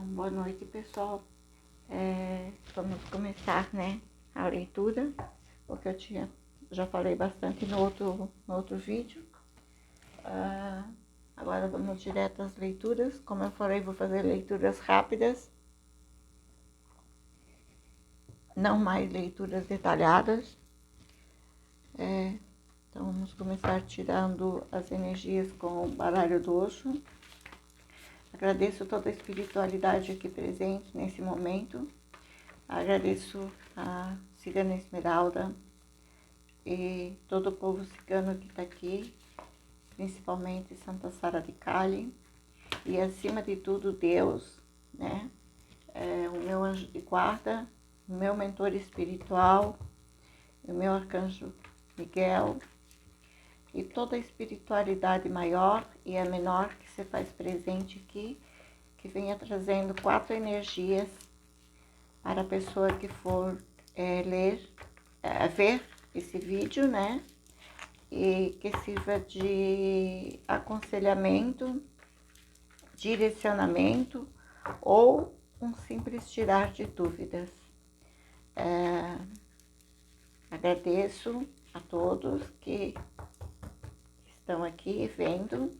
Então, boa noite, pessoal. Vamos começar, né, a leitura, porque já falei bastante no outro vídeo. Agora vamos direto às leituras. Como eu falei, vou fazer leituras rápidas, não mais leituras detalhadas. Então, vamos começar tirando as energias com o baralho do Osho. Agradeço toda a espiritualidade aqui presente nesse momento. Agradeço a Cigana Esmeralda e todo o povo cigano que está aqui, principalmente Santa Sara de Cali, e acima de tudo Deus, né? O meu anjo de guarda, o meu mentor espiritual, o meu arcanjo Miguel, e toda a espiritualidade maior e a menor que se faz presente aqui, que venha trazendo 4 energias para a pessoa que for ver esse vídeo, né? E que sirva de aconselhamento, direcionamento ou um simples tirar de dúvidas. Agradeço a todos que estão aqui vendo,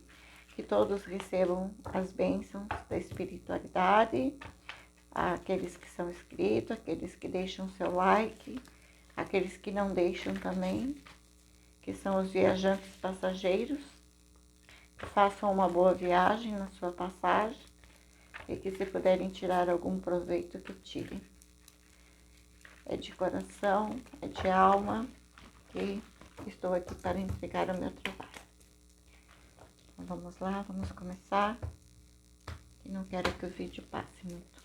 que todos recebam as bênçãos da espiritualidade, aqueles que são inscritos, aqueles que deixam seu like, aqueles que não deixam também, que são os viajantes passageiros, que façam uma boa viagem na sua passagem e que, se puderem tirar algum proveito, que tirem. É de coração, é de alma que estou aqui para entregar o meu trabalho. Então vamos lá, vamos começar. E não quero que o vídeo passe muito.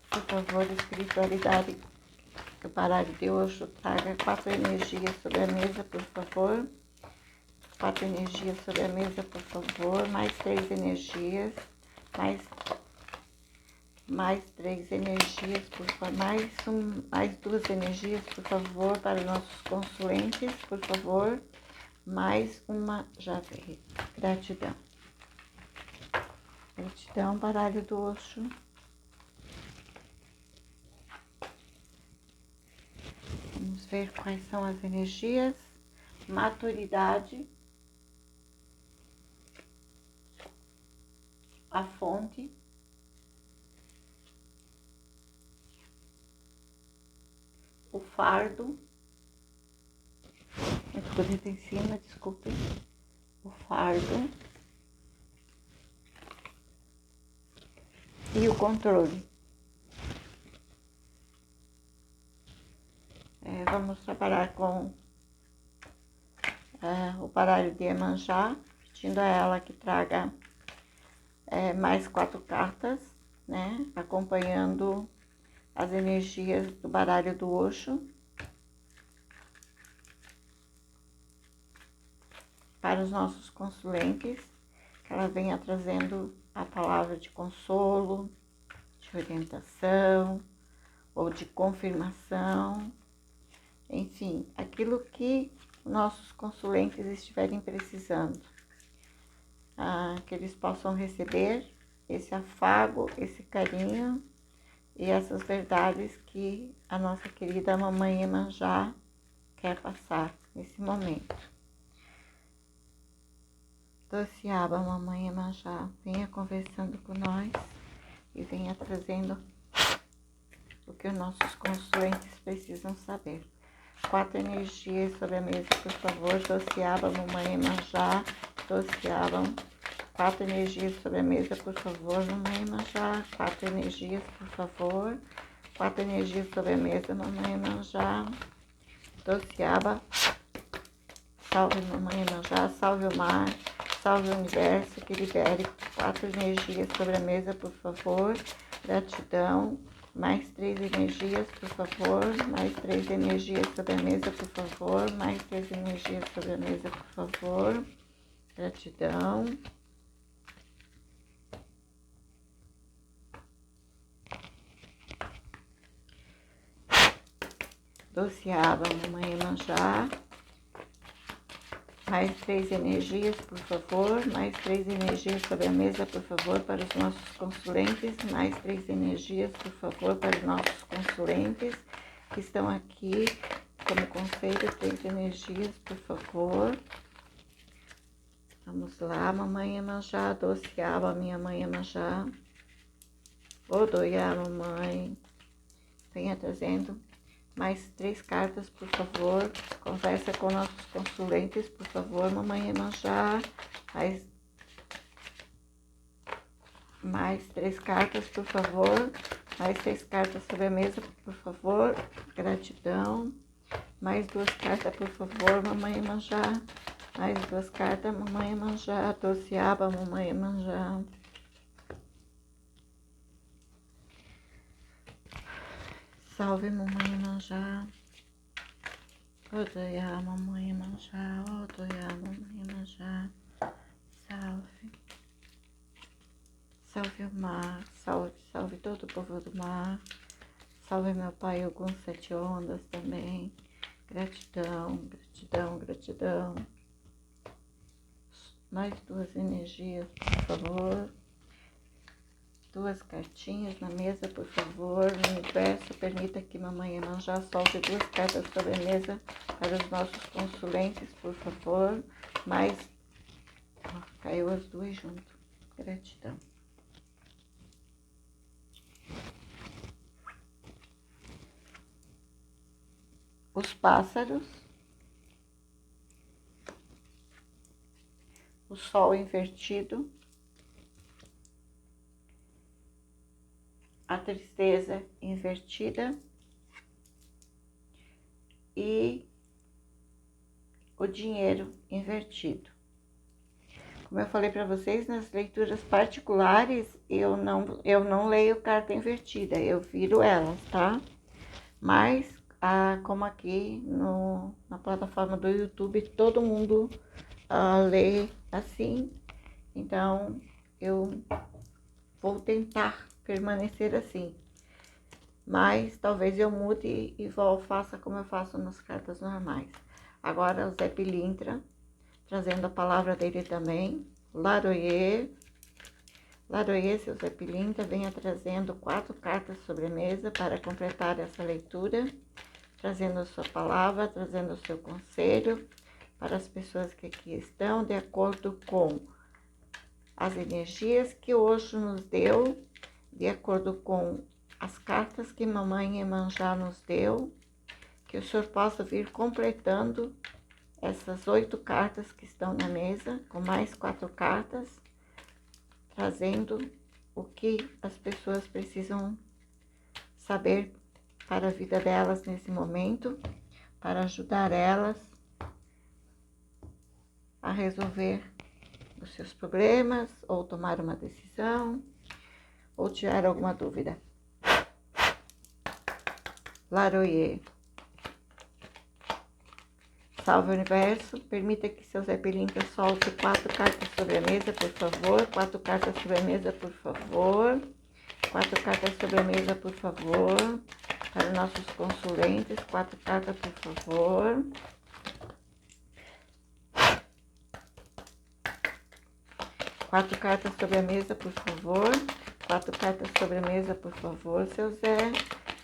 Por favor, espiritualidade, que o baralho de Osho traga 4 energias sobre a mesa, por favor. 4 energias sobre a mesa, por favor. Mais 3 energias. Mais 3 energias, por favor. Mais 2 energias, por favor, para nossos consulentes, por favor. Mais uma já veio. Gratidão. Gratidão, baralho do Osho. Vamos ver quais são as energias. Maturidade. A fonte. O fardo. Muito bonito em cima, desculpem. O fardo. E o controle. Vamos trabalhar com o baralho de Iemanjá, pedindo a ela que traga mais 4 cartas, né? Acompanhando as energias do baralho do Osho. Para os nossos consulentes, que ela venha trazendo a palavra de consolo, de orientação ou de confirmação, enfim, aquilo que nossos consulentes estiverem precisando, que eles possam receber esse afago, esse carinho e essas verdades que a nossa querida Mamãe Iemanjá quer passar nesse momento. Doce Aba, Mamãe Iemanjá, venha conversando com nós e venha trazendo o que os nossos consulentes precisam saber. 4 energias sobre a mesa, por favor. Doce Aba, Mamãe Iemanjá, Doce Aba. 4 energias sobre a mesa, por favor, Mamãe Iemanjá. 4 energias, por favor. 4 energias sobre a mesa, Mamãe Iemanjá. Doce Aba. Salve, Mamãe Iemanjá, salve o mar, salve o universo, que libere 4 energias sobre a mesa, por favor. Gratidão. Mais 3 energias, por favor. Mais 3 energias sobre a mesa, por favor. Mais 3 energias sobre a mesa, por favor. Gratidão. Doce Aba, Mamãe Iemanjá. Mais 3 energias, por favor. Mais 3 energias sobre a mesa, por favor, para os nossos consulentes. Mais 3 energias, por favor, para os nossos consulentes que estão aqui como conselho. 3 energias, por favor. Vamos lá, mamãe Iemanjá, doce aba, minha mãe Iemanjá. Odoiá, mamãe. Venha trazendo mais 3 cartas, por favor. Conversa com nossos consulentes, por favor, mamãe Iemanjá. Mais 3 cartas, por favor. Mais 6 cartas sobre a mesa, por favor. Gratidão. Mais 2 cartas, por favor, mamãe Iemanjá. Mais 2 cartas, mamãe Iemanjá. Doce aba, mamãe Iemanjá. Salve, mamãe Iemanjá. Odoiá, mamãe Iemanjá. Odoiá, mamãe Iemanjá. Salve. Salve o mar. Salve, salve todo o povo do mar. Salve meu pai Ogum Sete Ondas também. Gratidão, gratidão, gratidão. Mais 2 energias, por favor. 2 cartinhas na mesa, por favor. No universo, permita que mamãe Iemanjá solte 2 cartas sobre a mesa para os nossos consulentes, por favor. Mais... caiu as 2 junto. Gratidão. Os pássaros. O sol invertido. A tristeza invertida e o dinheiro invertido. Como eu falei para vocês, nas leituras particulares, eu não leio carta invertida, eu viro elas, tá? Mas, como aqui na plataforma do YouTube, todo mundo lê assim, então eu vou tentar permanecer assim, mas talvez eu mude e faça como eu faço nas cartas normais. Agora o Zé Pilintra, trazendo a palavra dele também. Laroyê, Laroyê, seu Zé Pilintra, venha trazendo 4 cartas sobre a mesa para completar essa leitura, trazendo a sua palavra, trazendo o seu conselho para as pessoas que aqui estão, de acordo com as energias que hoje nos deu, de acordo com as cartas que mamãe Iemanjá nos deu, que o senhor possa vir completando essas 8 cartas que estão na mesa, com mais 4 cartas, trazendo o que as pessoas precisam saber para a vida delas nesse momento, para ajudar elas a resolver os seus problemas, ou tomar uma decisão, ou tirar alguma dúvida. Laroyê. Salve o universo, permita que seu Zé Pilintra solte 4 cartas sobre a mesa, por favor. 4 cartas sobre a mesa, por favor. 4 cartas sobre a mesa, por favor. Para nossos consulentes, 4 cartas, por favor. Quatro cartas sobre a mesa, por favor. 4 cartas sobre a mesa, por favor, seu Zé.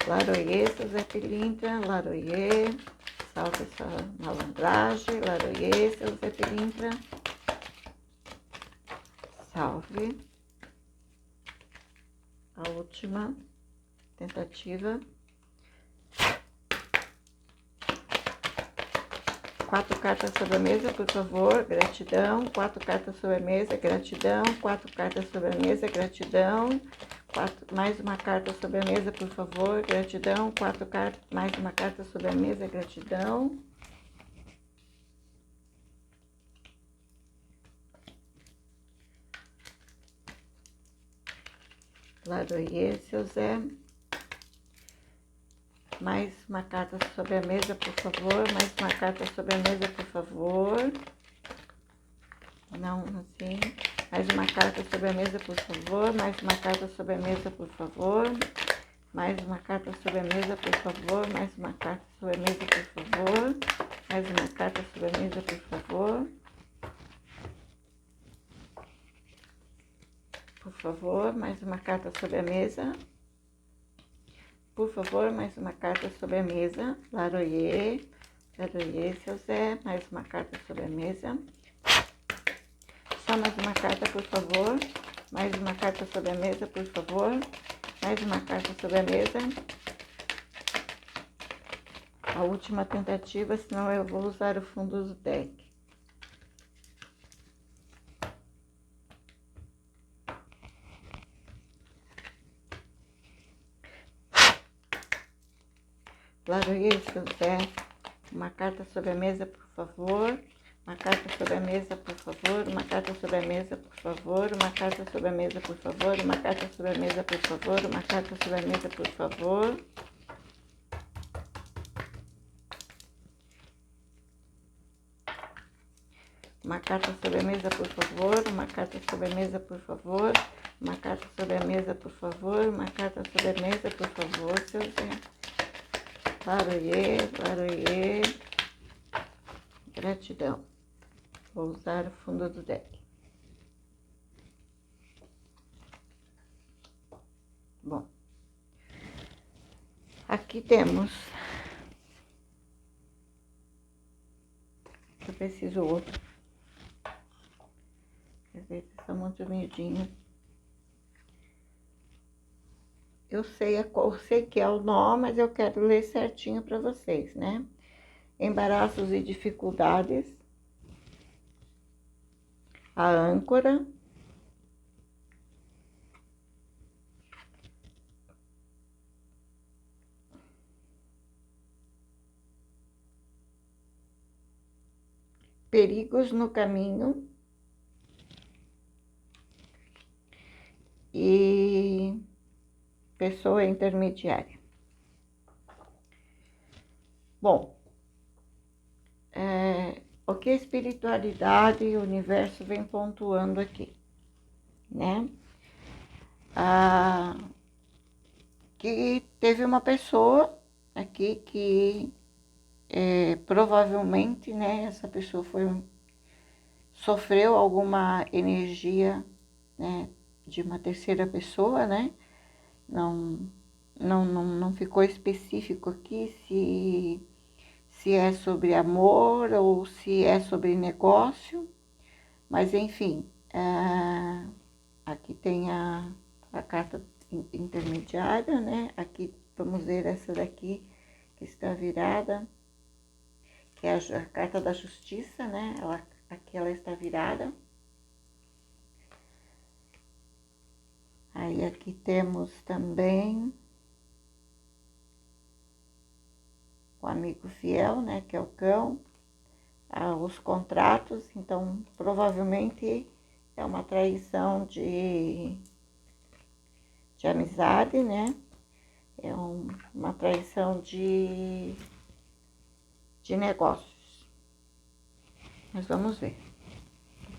Laroyê, seu Zé Pilintra. Laroyê. Salve essa malandragem. Laroyê, seu Zé Pilintra. Salve. A última tentativa. 4 cartas sobre a mesa, por favor, gratidão. 4 cartas sobre a mesa, gratidão. 4 cartas sobre a mesa, gratidão. Mais uma carta sobre a mesa, por favor, gratidão. 4 cartas, mais uma carta sobre a mesa, gratidão. Laroyê, seu Zé. Mais uma carta sobre a mesa, por favor. Mais uma carta sobre a mesa, por favor. Não, assim. Mais uma carta sobre a mesa, por favor. Mais uma carta sobre a mesa, por favor. Mais uma carta sobre a mesa, por favor. Mais uma carta sobre a mesa, por favor. Mais uma carta sobre a mesa, por favor. Por favor, mais uma carta sobre a mesa. Por favor, mais uma carta sobre a mesa. Laroyer, seu Zé. Mais uma carta sobre a mesa. Só mais uma carta, por favor. Mais uma carta sobre a mesa, por favor. Mais uma carta sobre a mesa. A última tentativa, senão eu vou usar o fundo do deck. Laroyer, seu Zé. Uma carta sobre a mesa, por favor. Uma carta sobre a mesa, por favor. Uma carta sobre a mesa, por favor. Uma carta sobre a mesa, por favor. Uma carta sobre a mesa, por favor. Uma carta sobre a mesa, por favor. Uma carta sobre a mesa, por favor. Uma carta sobre a mesa, por favor. Uma carta sobre a mesa, por favor. Uma carta sobre a mesa, por favor, seu Zé. Laroyer, Laroyer. Gratidão. Vou usar o fundo do deck. Bom. Aqui temos. Eu preciso outro. Às vezes são muito miudinhos. Eu sei que é o nó, mas eu quero ler certinho para vocês, né? Embaraços e dificuldades. A âncora. Perigos no caminho. E pessoa intermediária. Bom, o que a espiritualidade e o universo vem pontuando aqui, né? Que teve uma pessoa aqui que provavelmente, né, essa pessoa sofreu alguma energia, né, de uma terceira pessoa, né? Não ficou específico aqui se é sobre amor ou se é sobre negócio, mas enfim, aqui tem a carta intermediária, né? Aqui vamos ver essa daqui que está virada, que é a carta da justiça, né? Aqui ela está virada. Aí aqui temos também o amigo fiel, né, que é o cão, os contratos, então provavelmente é uma traição de amizade, né, é uma traição de negócios. Mas vamos ver,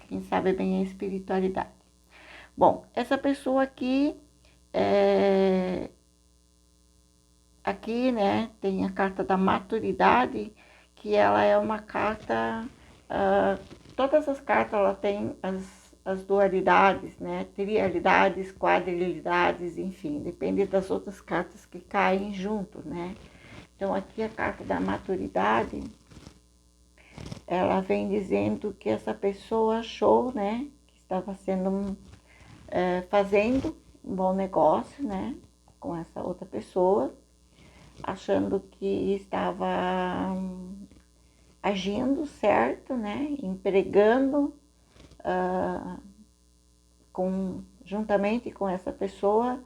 quem sabe bem a espiritualidade. Bom, essa pessoa aqui, aqui, né, tem a carta da maturidade, que ela é uma carta, todas as cartas, ela tem as dualidades, né, trialidades, quadrilidades, enfim, depende das outras cartas que caem junto, né. Então, aqui a carta da maturidade, ela vem dizendo que essa pessoa achou, né, que estava fazendo um bom negócio, né, com essa outra pessoa, achando que estava agindo certo, né, empregando juntamente com essa pessoa,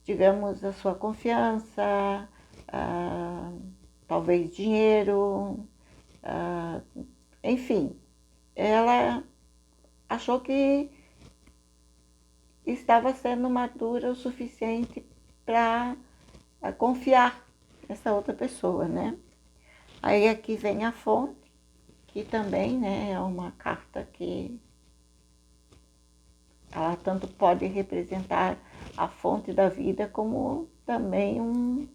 digamos, a sua confiança, talvez dinheiro, enfim, ela achou que estava sendo madura o suficiente para confiar nessa outra pessoa, né? Aí aqui vem a fonte, que também, né, é uma carta que ela tanto pode representar a fonte da vida, como também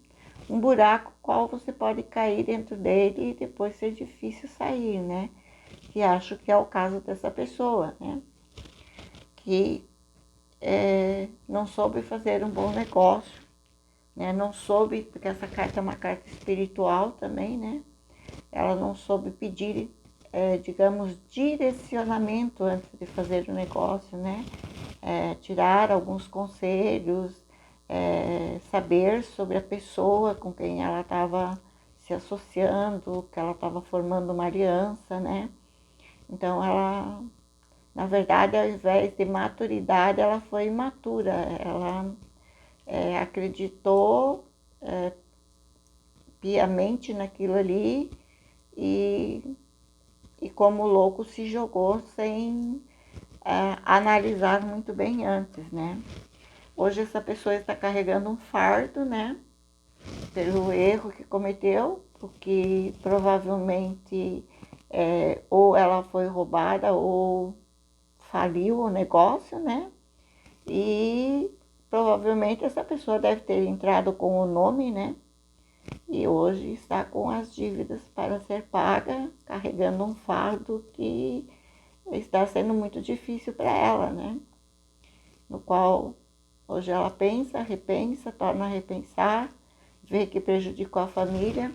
um buraco qual você pode cair dentro dele e depois ser difícil sair, né? Que acho que é o caso dessa pessoa, né? Que não soube fazer um bom negócio, né? Não soube, porque essa carta é uma carta espiritual também, né? Ela não soube pedir, digamos, direcionamento antes de fazer o negócio, né? Tirar alguns conselhos, saber sobre a pessoa com quem ela estava se associando, que ela estava formando uma aliança, né? Então ela, na verdade, ao invés de maturidade, ela foi imatura. Ela acreditou piamente naquilo ali e como louco se jogou sem analisar muito bem antes, né? Hoje essa pessoa está carregando um fardo, né? Pelo erro que cometeu, porque provavelmente ou ela foi roubada ou faliu o negócio, né? E provavelmente essa pessoa deve ter entrado com o nome, né? E hoje está com as dívidas para ser paga, carregando um fardo que está sendo muito difícil para ela, né? No qual hoje ela pensa, repensa, torna a repensar, vê que prejudicou a família.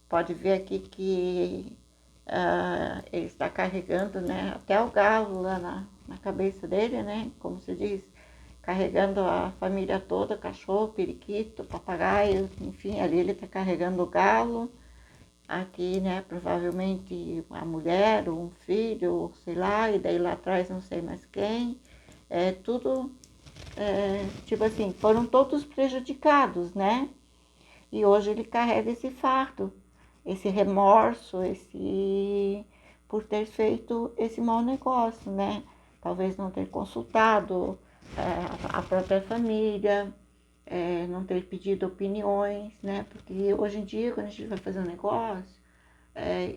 Pode ver aqui que ele está carregando, né, até o galo lá na cabeça dele, né? Como se diz, carregando a família toda, cachorro, periquito, papagaio, enfim, ali ele está carregando o galo. Aqui, né, provavelmente a mulher, ou um filho, sei lá, e daí lá atrás não sei mais quem. Tudo, tipo assim, foram todos prejudicados, né? E hoje ele carrega esse fardo, esse remorso, por ter feito esse mau negócio, né? Talvez não ter consultado a própria família, não ter pedido opiniões, né? Porque hoje em dia, quando a gente vai fazer um negócio,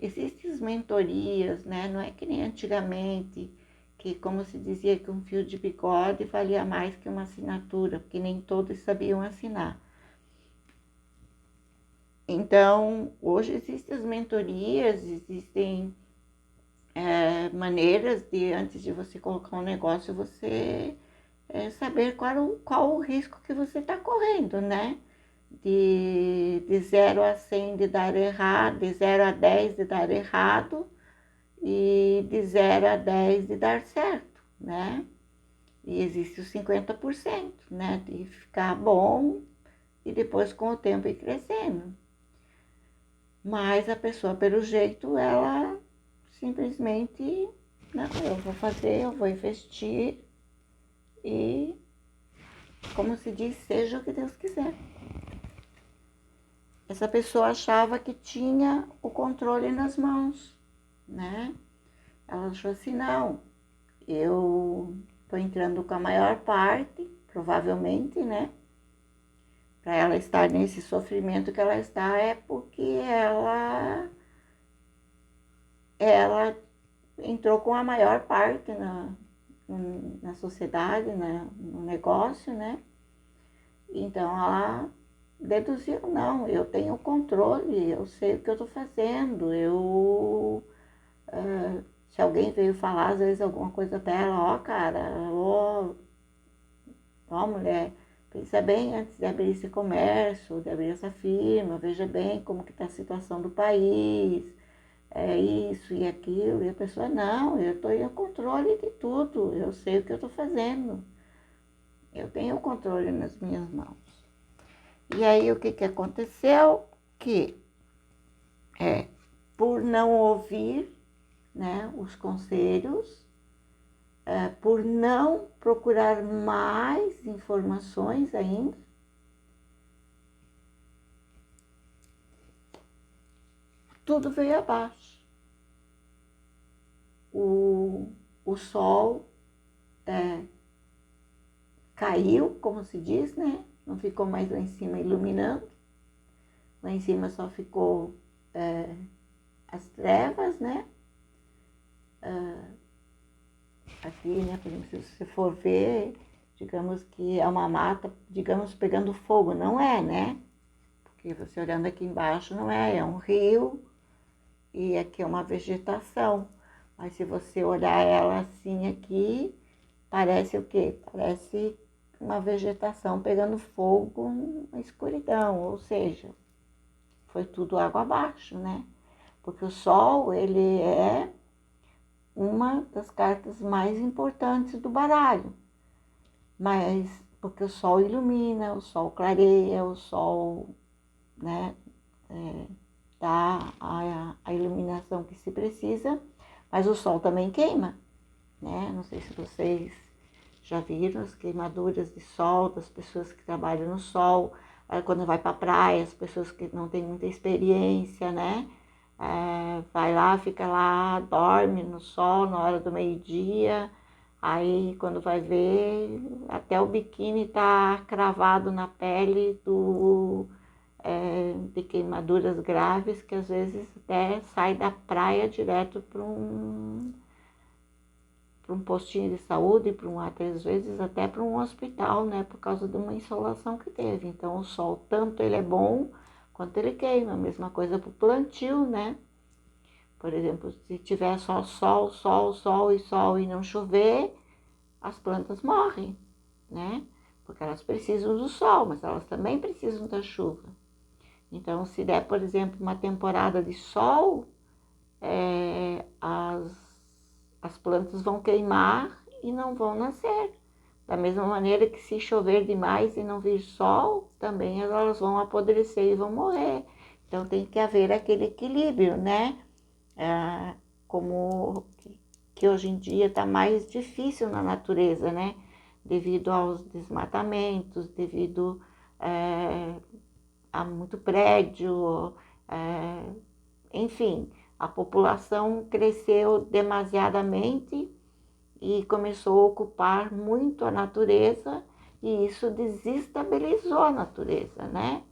existem as mentorias, né? Não é que nem antigamente, que como se dizia que um fio de bigode valia mais que uma assinatura, porque nem todos sabiam assinar. Então, hoje existem as mentorias, existem maneiras de, antes de você colocar um negócio, você saber qual o risco que você está correndo, né? De 0 a 100 de dar errado, de 0 a 10 de dar errado e de 0 a 10 de dar certo, né? E existe os 50%, né? De ficar bom e depois com o tempo ir crescendo. Mas a pessoa, pelo jeito, ela simplesmente, não, eu vou fazer, eu vou investir e, como se diz, seja o que Deus quiser. Essa pessoa achava que tinha o controle nas mãos, né? Ela achou assim, não, eu tô entrando com a maior parte, provavelmente, né? Para ela estar nesse sofrimento que ela está, é porque ela entrou com a maior parte na sociedade, no negócio, né? Então ela deduziu, não, eu tenho controle, eu sei o que eu estou fazendo, se alguém veio falar às vezes alguma coisa para ela, ó cara, ó mulher, pensa bem antes de abrir esse comércio, de abrir essa firma, veja bem como que está a situação do país, é isso e aquilo, e a pessoa, não, eu estou em controle de tudo, eu sei o que eu estou fazendo, eu tenho o controle nas minhas mãos. E aí o que aconteceu? Que por não ouvir, né, os conselhos, por não procurar mais informações ainda, tudo veio abaixo. O sol caiu, como se diz, né? Não ficou mais lá em cima iluminando. Lá em cima só ficou as trevas, né? Aqui, né? Por exemplo, se você for ver, digamos que é uma mata, digamos, pegando fogo. Não é, né? Porque você olhando aqui embaixo não é, é um rio e aqui é uma vegetação. Mas se você olhar ela assim aqui, parece o quê? Parece uma vegetação pegando fogo na escuridão, ou seja, foi tudo água abaixo, né? Porque o Sol, ele é uma das cartas mais importantes do baralho. Mas porque o Sol ilumina, o Sol clareia, o Sol, né, dá a iluminação que se precisa, mas o Sol também queima, né? Não sei se vocês já viram as queimaduras de sol das pessoas que trabalham no sol, quando vai para a praia, as pessoas que não têm muita experiência, né? Vai lá, fica lá, dorme no sol na hora do meio-dia, aí quando vai ver, até o biquíni tá cravado na pele de queimaduras graves, que às vezes até sai da praia direto para um postinho de saúde, às vezes até para um hospital, né, por causa de uma insolação que teve. Então o sol, tanto ele é bom, quanto ele queima. A mesma coisa para o plantio, né? Por exemplo, se tiver só sol, sol, sol e sol e não chover, as plantas morrem, né? Porque elas precisam do sol, mas elas também precisam da chuva. Então, se der, por exemplo, uma temporada de sol, as plantas vão queimar e não vão nascer. Da mesma maneira que se chover demais e não vir sol, também elas vão apodrecer e vão morrer. Então tem que haver aquele equilíbrio, né? Como que hoje em dia está mais difícil na natureza, né? Devido aos desmatamentos, devido a muito prédio, enfim, a população cresceu demasiadamente e começou a ocupar muito a natureza e isso desestabilizou a natureza, né?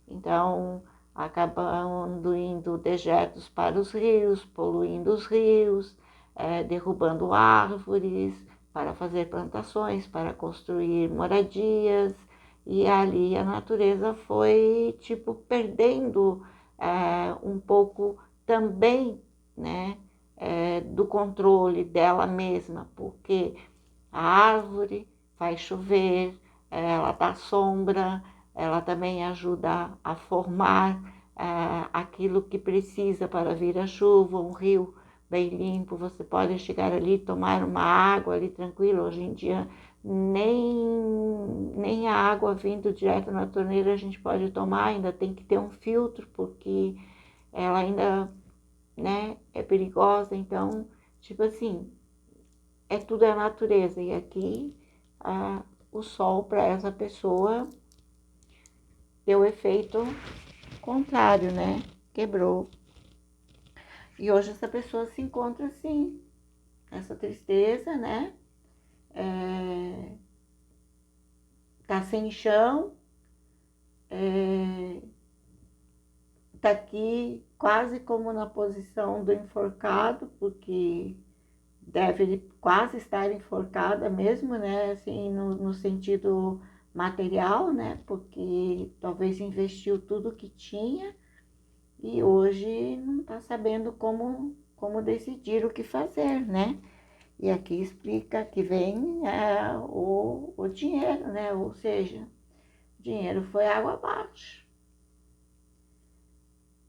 Então, acabando indo dejetos para os rios, poluindo os rios, derrubando árvores para fazer plantações, para construir moradias, e ali a natureza foi, tipo, perdendo um pouco também, né, do controle dela mesma, porque a árvore faz chover, ela dá sombra, ela também ajuda a formar aquilo que precisa para vir a chuva, um rio bem limpo, você pode chegar ali e tomar uma água ali tranquilo. Hoje em dia nem a água vindo direto na torneira a gente pode tomar, ainda tem que ter um filtro, porque ela ainda, né, é perigosa. Então, tipo assim, tudo é a natureza. E aqui o sol para essa pessoa deu efeito contrário, né? Quebrou. E hoje essa pessoa se encontra assim, essa tristeza, né? Tá sem chão, tá aqui quase como na posição do enforcado, porque deve quase estar enforcada mesmo, né? Assim, no sentido material, né? Porque talvez investiu tudo que tinha e hoje não está sabendo como decidir o que fazer, né? E aqui explica que vem o dinheiro, né? Ou seja, o dinheiro foi água abaixo,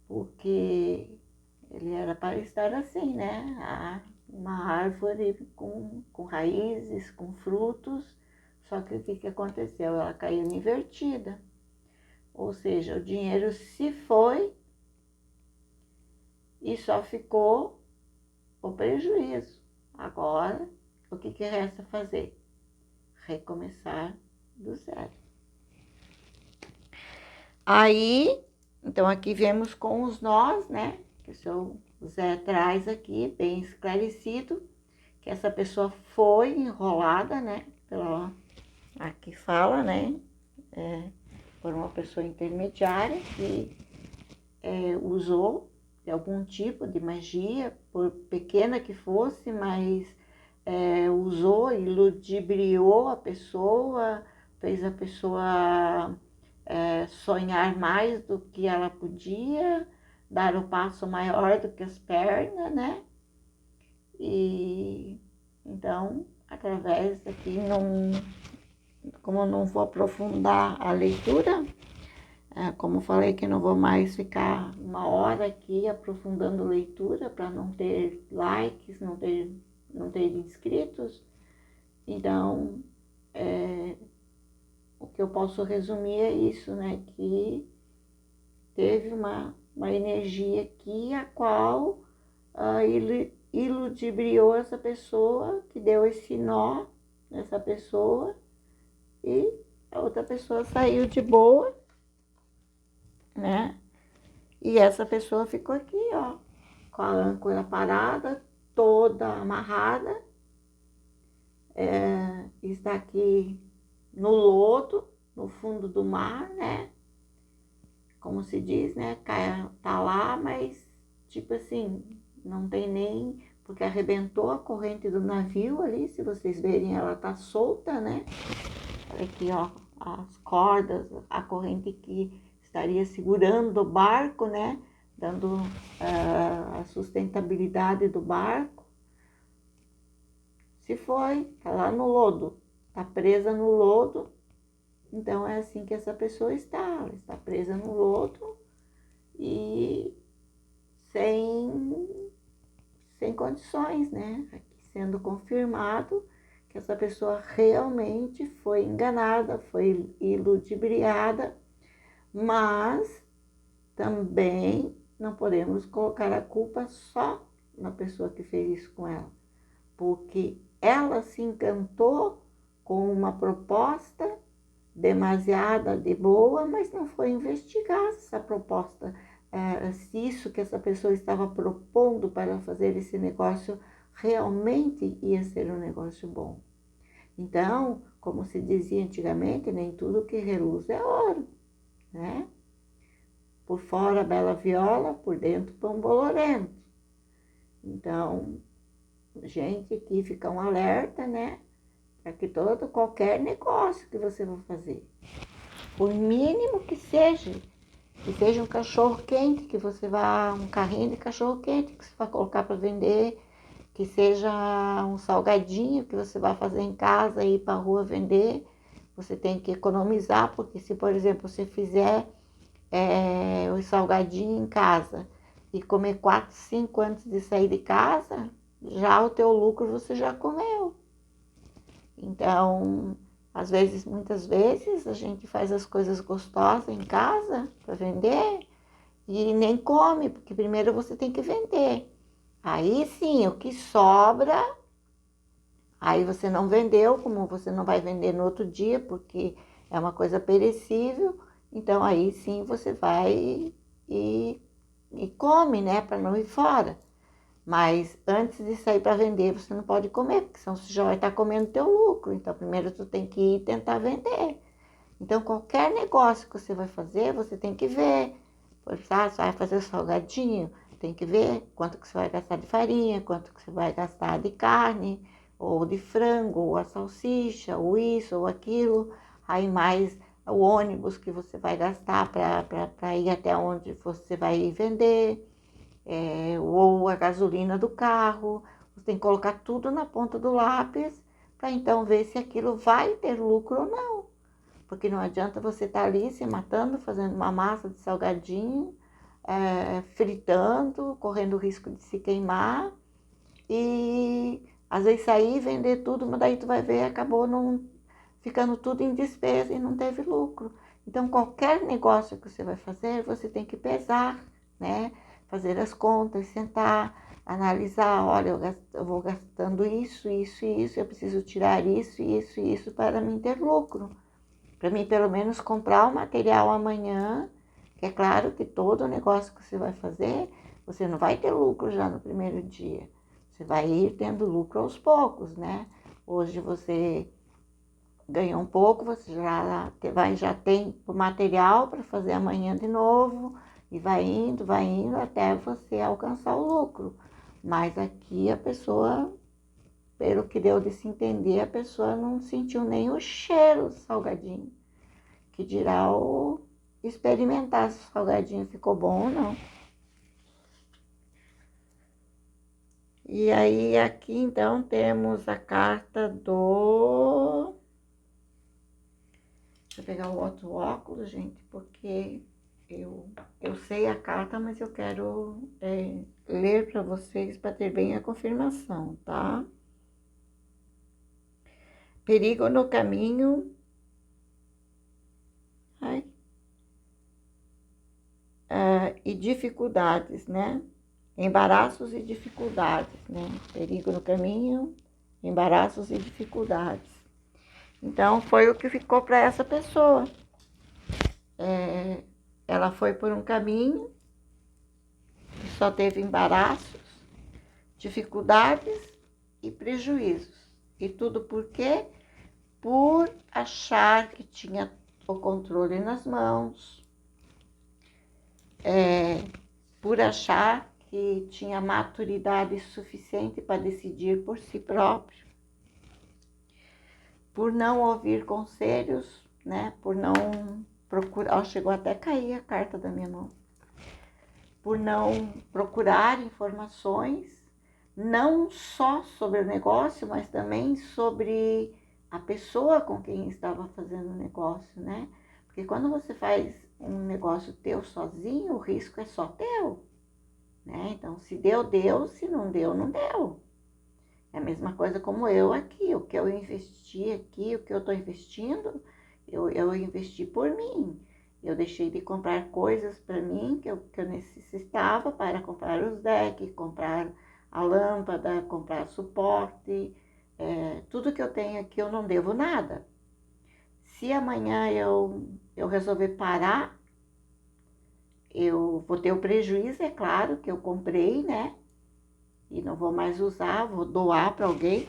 porque ele era para estar assim, né? Uma árvore com raízes, com frutos, só que o que aconteceu? Ela caiu invertida, ou seja, o dinheiro se foi e só ficou o prejuízo. Agora, o que resta fazer? Recomeçar do zero. Aí, então aqui vemos com os nós, né? Que o seu Zé traz aqui, bem esclarecido, que essa pessoa foi enrolada, né? Aqui fala, né? Por uma pessoa intermediária que usou de algum tipo de magia, por pequena que fosse, mas usou e ludibriou a pessoa, fez a pessoa sonhar mais do que ela podia, dar o passo maior do que as pernas, né? E então, através aqui, como eu não vou aprofundar a leitura, como falei que não vou mais ficar 1 hora aqui aprofundando leitura para não ter likes, não ter inscritos, então o que eu posso resumir é isso, né? Que teve uma energia aqui a qual ele iludibriou essa pessoa, que deu esse nó nessa pessoa, e a outra pessoa saiu de boa, né? E essa pessoa ficou aqui, ó, com a âncora parada, toda amarrada, está aqui no lodo, no fundo do mar, né? Como se diz, né? Tá lá, mas tipo assim, não tem nem, porque arrebentou a corrente do navio ali, se vocês verem, ela tá solta, né? Olha aqui, ó, as cordas, a corrente que estaria segurando o barco, né? Dando a sustentabilidade do barco. Se foi, tá lá no lodo, tá presa no lodo. Então é assim que essa pessoa ela está presa no lodo e sem condições, né? Aqui sendo confirmado que essa pessoa realmente foi enganada, foi iludibriada, mas também não podemos colocar a culpa só na pessoa que fez isso com ela, porque ela se encantou com uma proposta demasiada de boa, mas não foi investigar essa proposta, se isso que essa pessoa estava propondo para fazer esse negócio realmente ia ser um negócio bom. Então, como se dizia antigamente, nem tudo que reluz é ouro, né? Por fora bela viola, por dentro pão bolorento. Então, gente, aqui fica um alerta, né? Para que qualquer negócio que você vai fazer, por mínimo que seja um cachorro quente, que você vá, um carrinho de cachorro quente que você vai colocar para vender, que seja um salgadinho que você vai fazer em casa e ir para a rua vender, você tem que economizar, porque se, por exemplo, você fizer o salgadinho em casa e comer 4, 5 antes de sair de casa, já o teu lucro você já comeu. Então, muitas vezes, a gente faz as coisas gostosas em casa para vender e nem come, porque primeiro você tem que vender. Aí sim, o que sobra, aí você não vendeu, como você não vai vender no outro dia, porque é uma coisa perecível, então aí sim você vai e come, né, para não ir fora. Mas antes de sair para vender, você não pode comer, porque senão você já vai estar comendo teu lucro. Então, primeiro tu tem que ir tentar vender. Então, qualquer negócio que você vai fazer, você tem que ver. Você vai fazer salgadinho, tem que ver quanto que você vai gastar de farinha, quanto que você vai gastar de carne, ou de frango, ou a salsicha, ou isso, ou aquilo. Aí mais o ônibus que você vai gastar para ir até onde você vai vender. Ou a gasolina do carro, você tem que colocar tudo na ponta do lápis para então ver se aquilo vai ter lucro ou não. Porque não adianta você estar ali se matando, fazendo uma massa de salgadinho, fritando, correndo o risco de se queimar e às vezes sair e vender tudo, mas daí tu vai ver, acabou não ficando tudo em despesa e não teve lucro. Então, qualquer negócio que você vai fazer, você tem que pesar, né? Fazer as contas, sentar, analisar, olha, eu vou gastando isso, isso e isso, eu preciso tirar isso, isso e isso para mim ter lucro. Para mim, pelo menos, comprar o material amanhã, que é claro que todo negócio que você vai fazer, você não vai ter lucro já no primeiro dia. Você vai ir tendo lucro aos poucos, né? Hoje você ganhou um pouco, você já tem o material para fazer amanhã de novo, e vai indo até você alcançar o lucro. Mas aqui a pessoa pelo que deu de se entender, a pessoa não sentiu nem o cheiro do salgadinho. Que dirá o experimentar se o salgadinho ficou bom ou não. E aí, aqui então temos a carta do... Deixa eu pegar o outro óculos, gente, porque eu sei a carta, mas eu quero ler para vocês para ter bem a confirmação, tá? Perigo no caminho. Ai. E dificuldades, né? Embaraços e dificuldades, né? Perigo no caminho, embaraços e dificuldades. Então, foi o que ficou para essa pessoa. Ela foi por um caminho que só teve embaraços, dificuldades e prejuízos. E tudo por quê? Por achar que tinha o controle nas mãos, por achar que tinha maturidade suficiente para decidir por si próprio, por não ouvir conselhos, né? Por não procurar, chegou até a cair a carta da minha mão, por não procurar informações, não só sobre o negócio, mas também sobre a pessoa com quem estava fazendo o negócio, né? Porque quando você faz um negócio teu sozinho, o risco é só teu, né? Então, se deu, deu, se não deu, não deu. É a mesma coisa como eu aqui, o que eu investi aqui, o que eu estou investindo, eu investi por mim. Eu deixei de comprar coisas para mim que eu necessitava para comprar os decks, comprar a lâmpada, comprar suporte. Tudo que eu tenho aqui eu não devo nada. Se amanhã eu resolver parar, eu vou ter o prejuízo, é claro, que eu comprei, né? E não vou mais usar, vou doar para alguém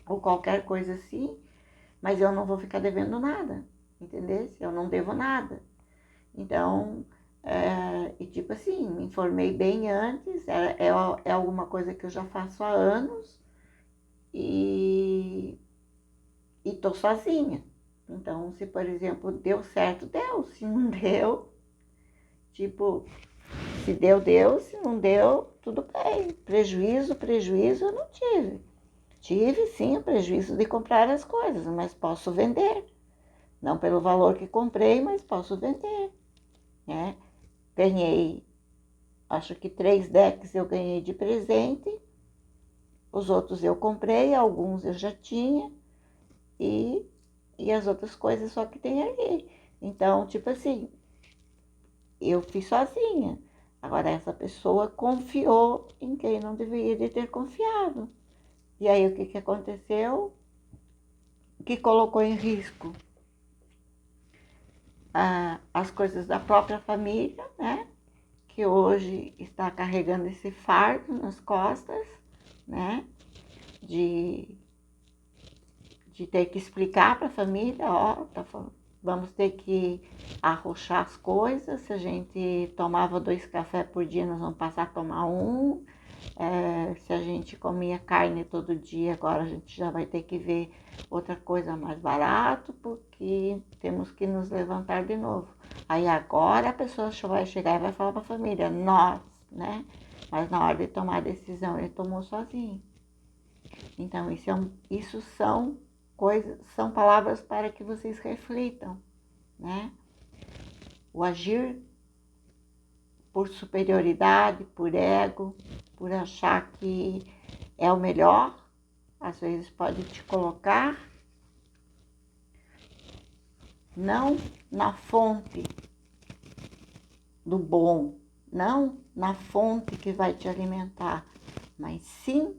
ou qualquer coisa assim, mas eu não vou ficar devendo nada, entendeu? Eu não devo nada. Então, e tipo assim, me informei bem antes, é alguma coisa que eu já faço há anos e tô sozinha. Então, se por exemplo deu certo, deu. Se não deu, tipo, se deu, deu. Se não deu, tudo bem. Prejuízo eu não tive. Tive sim o prejuízo de comprar as coisas, mas posso vender. Não pelo valor que comprei, mas posso vender, né? Ganhei, acho que 3 decks eu ganhei de presente. Os outros eu comprei, alguns eu já tinha. E as outras coisas só que tem ali. Então, tipo assim, eu fiz sozinha. Agora, essa pessoa confiou em quem não deveria ter confiado. E aí, o que aconteceu? Que colocou em risco as coisas da própria família, né? Que hoje está carregando esse fardo nas costas, né? De ter que explicar para a família, ó, vamos ter que arrochar as coisas. Se a gente tomava 2 cafés por dia, nós vamos passar a tomar 1. Se a gente comia carne todo dia, agora a gente já vai ter que ver outra coisa mais barato, porque temos que nos levantar de novo. Aí agora a pessoa vai chegar e vai falar para a família, nós, né? Mas na hora de tomar a decisão, ele tomou sozinho. Então, isso são coisas, são palavras para que vocês reflitam, né? O agir por superioridade, por ego, por achar que é o melhor, às vezes pode te colocar não na fonte do bom, não na fonte que vai te alimentar, mas sim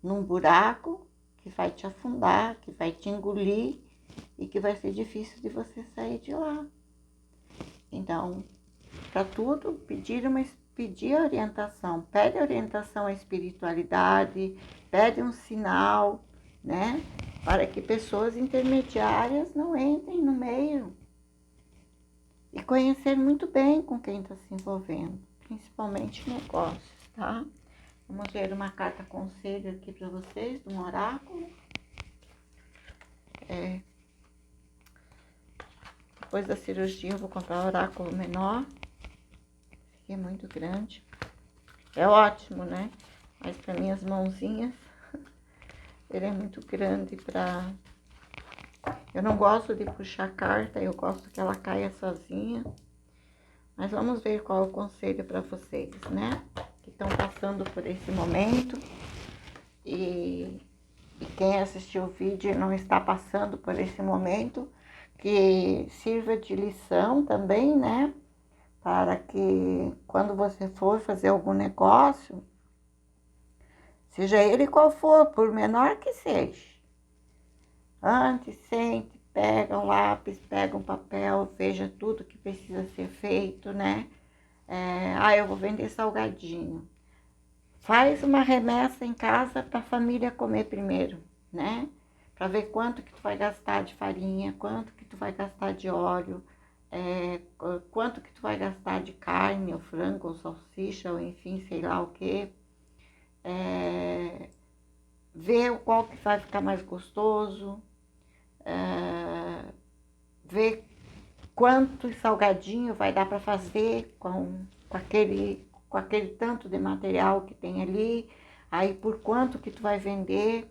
num buraco que vai te afundar, que vai te engolir e que vai ser difícil de você sair de lá. Então, para tudo, pedir orientação, pede orientação à espiritualidade, pede um sinal, né? Para que pessoas intermediárias não entrem no meio. E conhecer muito bem com quem está se envolvendo, principalmente negócios, tá? Vamos ver uma carta conselho aqui para vocês, de um oráculo. Depois da cirurgia eu vou comprar um oráculo menor. Esse aqui é muito grande. É ótimo, né? Mas para minhas mãozinhas, ele é muito grande para... Eu não gosto de puxar carta, eu gosto que ela caia sozinha. Mas vamos ver qual é o conselho para vocês, né? Que estão passando por esse momento. E quem assistiu o vídeo e não está passando por esse momento, que sirva de lição também, né? Para que quando você for fazer algum negócio, seja ele qual for, por menor que seja, antes, sente, pega um lápis, pega um papel, veja tudo que precisa ser feito, né? Eu vou vender salgadinho. Faz uma remessa em casa para a família comer primeiro, né? Para ver quanto que tu vai gastar de farinha, quanto que tu vai gastar de óleo, quanto que tu vai gastar de carne, ou frango, ou salsicha, ou enfim, sei lá o que. Ver qual que vai ficar mais gostoso, ver quanto salgadinho vai dar para fazer com aquele tanto de material que tem ali, aí por quanto que tu vai vender,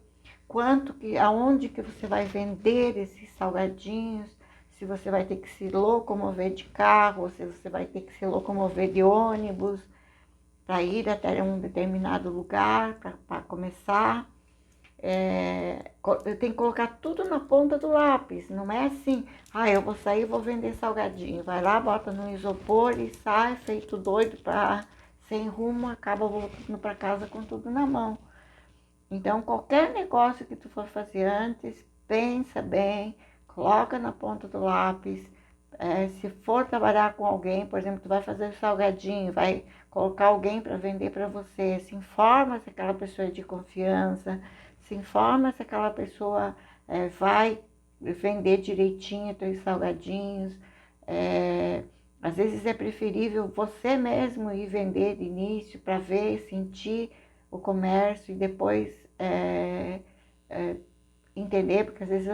aonde que você vai vender esses salgadinhos, se você vai ter que se locomover de carro, ou se você vai ter que se locomover de ônibus para ir até um determinado lugar para começar. Eu tenho que colocar tudo na ponta do lápis, não é assim, eu vou sair e vou vender salgadinho, vai lá, bota no isopor e sai feito doido, sem rumo, acaba voltando para casa com tudo na mão. Então, qualquer negócio que tu for fazer antes, pensa bem, coloca na ponta do lápis. Se for trabalhar com alguém, por exemplo, tu vai fazer salgadinho, vai colocar alguém para vender para você, se informa se aquela pessoa é de confiança, se informa se aquela pessoa vai vender direitinho teus salgadinhos. Às vezes é preferível você mesmo ir vender de início para ver, sentir o comércio e depois entender, porque às vezes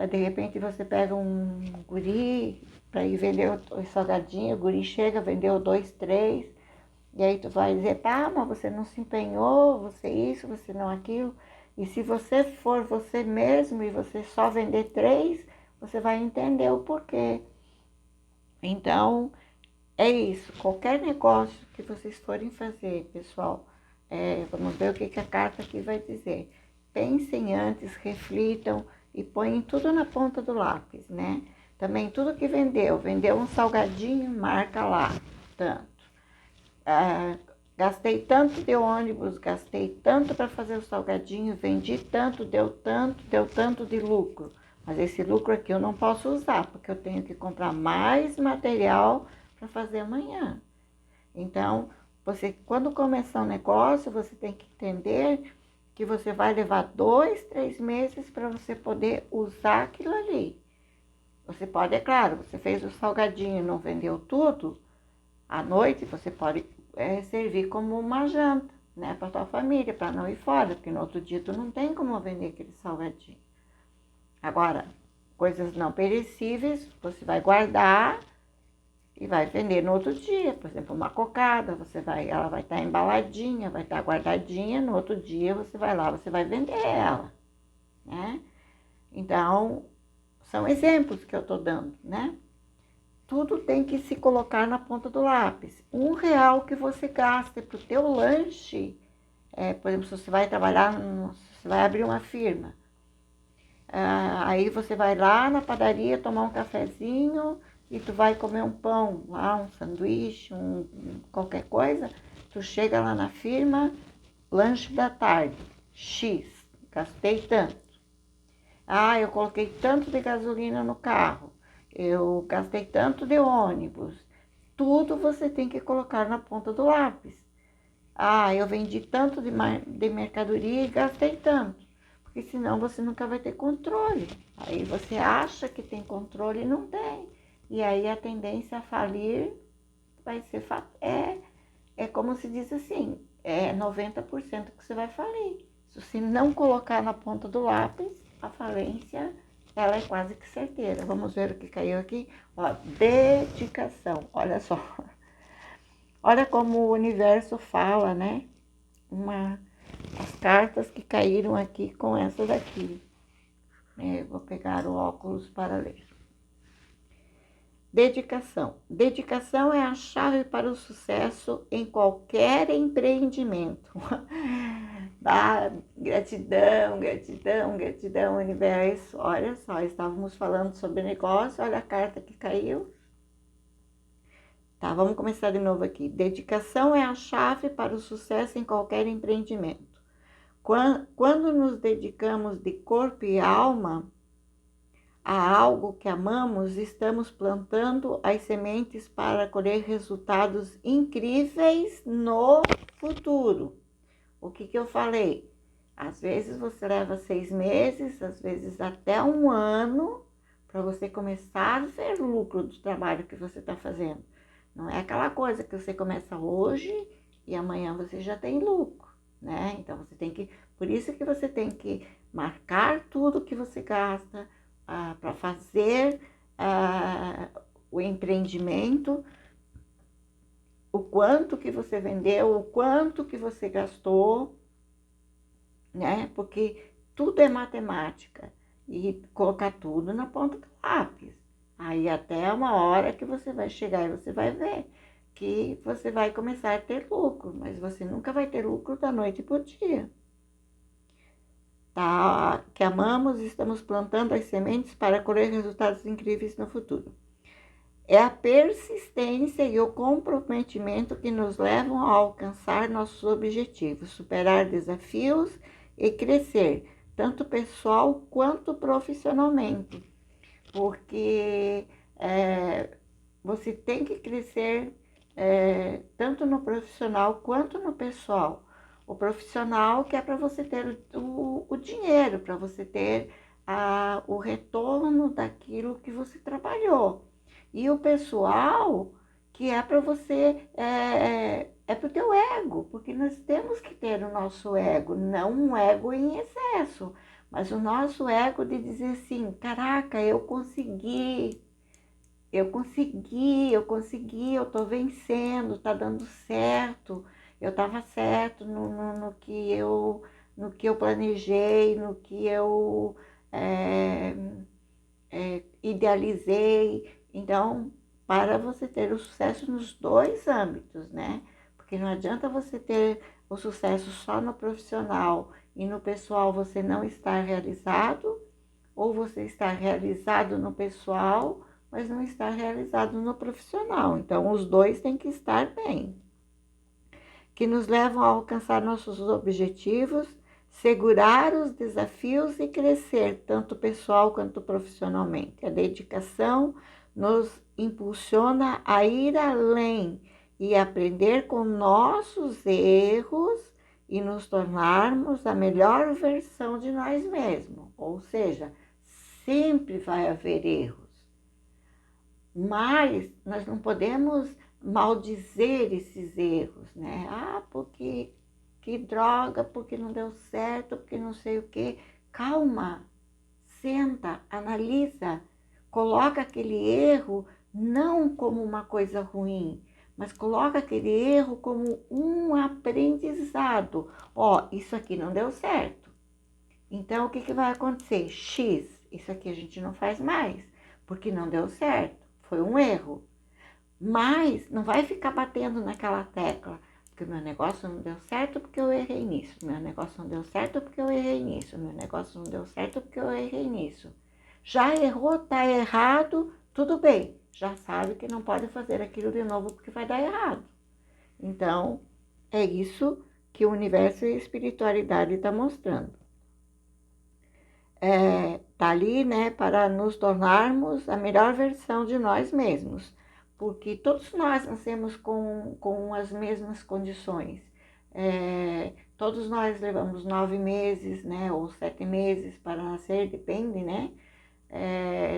de repente você pega um guri para ir vender o salgadinho, o guri chega, vendeu 2, 3, e aí tu vai dizer, tá, mas você não se empenhou, você isso, você não aquilo. E se você for você mesmo e você só vender 3, você vai entender o porquê. Então, é isso. Qualquer negócio que vocês forem fazer, pessoal, vamos ver o que a carta aqui vai dizer. Pensem antes, reflitam e põem tudo na ponta do lápis, né? Também tudo que vendeu um salgadinho, marca lá, tanto. Gastei tanto de ônibus, gastei tanto para fazer o salgadinho, vendi tanto, deu tanto de lucro. Mas esse lucro aqui eu não posso usar, porque eu tenho que comprar mais material para fazer amanhã. Então, você, quando começar um negócio, você tem que entender que você vai levar 2, 3 meses para você poder usar aquilo ali. Você pode, é claro, você fez o salgadinho e não vendeu tudo, à noite você pode servir como uma janta, né, para tua família, para não ir fora, porque no outro dia tu não tem como vender aquele salgadinho. Agora, coisas não perecíveis, você vai guardar e vai vender no outro dia. Por exemplo, uma cocada, ela vai estar embaladinha, vai estar guardadinha, no outro dia você vai lá, você vai vender ela, né? Então, são exemplos que eu tô dando, né? Tudo tem que se colocar na ponta do lápis. R$1 que você gasta para o teu lanche, por exemplo, se você vai trabalhar, você vai abrir uma firma, aí você vai lá na padaria tomar um cafezinho e tu vai comer um pão lá, um sanduíche, qualquer coisa, tu chega lá na firma, lanche da tarde, X, gastei tanto. Eu coloquei tanto de gasolina no carro, eu gastei tanto de ônibus. Tudo você tem que colocar na ponta do lápis. Eu vendi tanto de mercadoria e gastei tanto. Porque senão você nunca vai ter controle. Aí você acha que tem controle e não tem. E aí a tendência a falir vai ser... É como se diz assim, é 90% que você vai falir. Se você não colocar na ponta do lápis, a falência, ela é quase que certeira. Vamos ver o que caiu aqui. Ó, dedicação, olha só. Olha como o universo fala, né? As cartas que caíram aqui com essa daqui. Vou pegar o óculos para ler. Dedicação. Dedicação é a chave para o sucesso em qualquer empreendimento. Gratidão, gratidão, gratidão, universo. Olha só, estávamos falando sobre negócio, olha a carta que caiu. Tá, vamos começar de novo aqui. Dedicação é a chave para o sucesso em qualquer empreendimento. Quando nos dedicamos de corpo e alma a algo que amamos, estamos plantando as sementes para colher resultados incríveis no futuro. O que eu falei? Às vezes você leva 6 meses, às vezes até 1 ano, para você começar a ver lucro do trabalho que você está fazendo. Não é aquela coisa que você começa hoje e amanhã você já tem lucro, né? Então você tem que, por isso que você tem que marcar tudo que você gasta para fazer o empreendimento, o quanto que você vendeu, o quanto que você gastou, né? Porque tudo é matemática e colocar tudo na ponta do lápis. Aí até uma hora que você vai chegar e você vai ver que você vai começar a ter lucro, mas você nunca vai ter lucro da noite para o dia. Tá? Que amamos, estamos plantando as sementes para colher resultados incríveis no futuro. É a persistência e o comprometimento que nos levam a alcançar nossos objetivos, superar desafios e crescer, tanto pessoal quanto profissionalmente. Porque você tem que crescer tanto no profissional quanto no pessoal. O profissional que é para você ter o dinheiro, para você ter o retorno daquilo que você trabalhou. E o pessoal que é para você, é para o teu ego, porque nós temos que ter o nosso ego, não um ego em excesso, mas o nosso ego de dizer assim, caraca, eu consegui, eu tô vencendo, tá dando certo, eu tava certo no que eu planejei, no que eu idealizei. Então, para você ter o sucesso nos dois âmbitos, né? Porque não adianta você ter o sucesso só no profissional e no pessoal você não estar realizado, ou você está realizado no pessoal, mas não está realizado no profissional. Então, os dois têm que estar bem. Que nos levam a alcançar nossos objetivos, segurar os desafios e crescer, tanto pessoal quanto profissionalmente. A dedicação nos impulsiona a ir além e aprender com nossos erros e nos tornarmos a melhor versão de nós mesmos. Ou seja, sempre vai haver erros, mas nós não podemos maldizer esses erros, né? Porque que droga, porque não deu certo, porque não sei o quê. Calma, senta, analisa, coloca aquele erro não como uma coisa ruim, mas coloca aquele erro como um aprendizado. Isso aqui não deu certo. Então, o que vai acontecer? X, isso aqui a gente não faz mais, porque não deu certo, foi um erro. Mas não vai ficar batendo naquela tecla, porque o meu negócio não deu certo porque eu errei nisso, meu negócio não deu certo porque eu errei nisso, meu negócio não deu certo porque eu errei nisso. Já errou, tá errado, tudo bem, já sabe que não pode fazer aquilo de novo porque vai dar errado. Então, é isso que o universo e a espiritualidade está mostrando. Tá ali, né, para nos tornarmos a melhor versão de nós mesmos, porque todos nós nascemos com as mesmas condições. Todos nós levamos 9 meses, né, ou 7 meses para nascer, depende, né?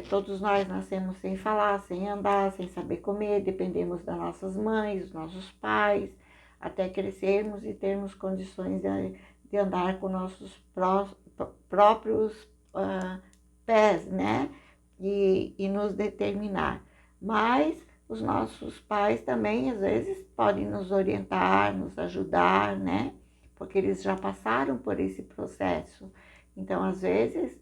Todos nós nascemos sem falar, sem andar, sem saber comer, dependemos das nossas mães, dos nossos pais. até crescermos e termos condições de andar com nossos próprios pés, né? E nos determinar. Mas os nossos pais também, às vezes, podem nos orientar, nos ajudar, né? Porque eles já passaram por esse processo. Então, às vezes,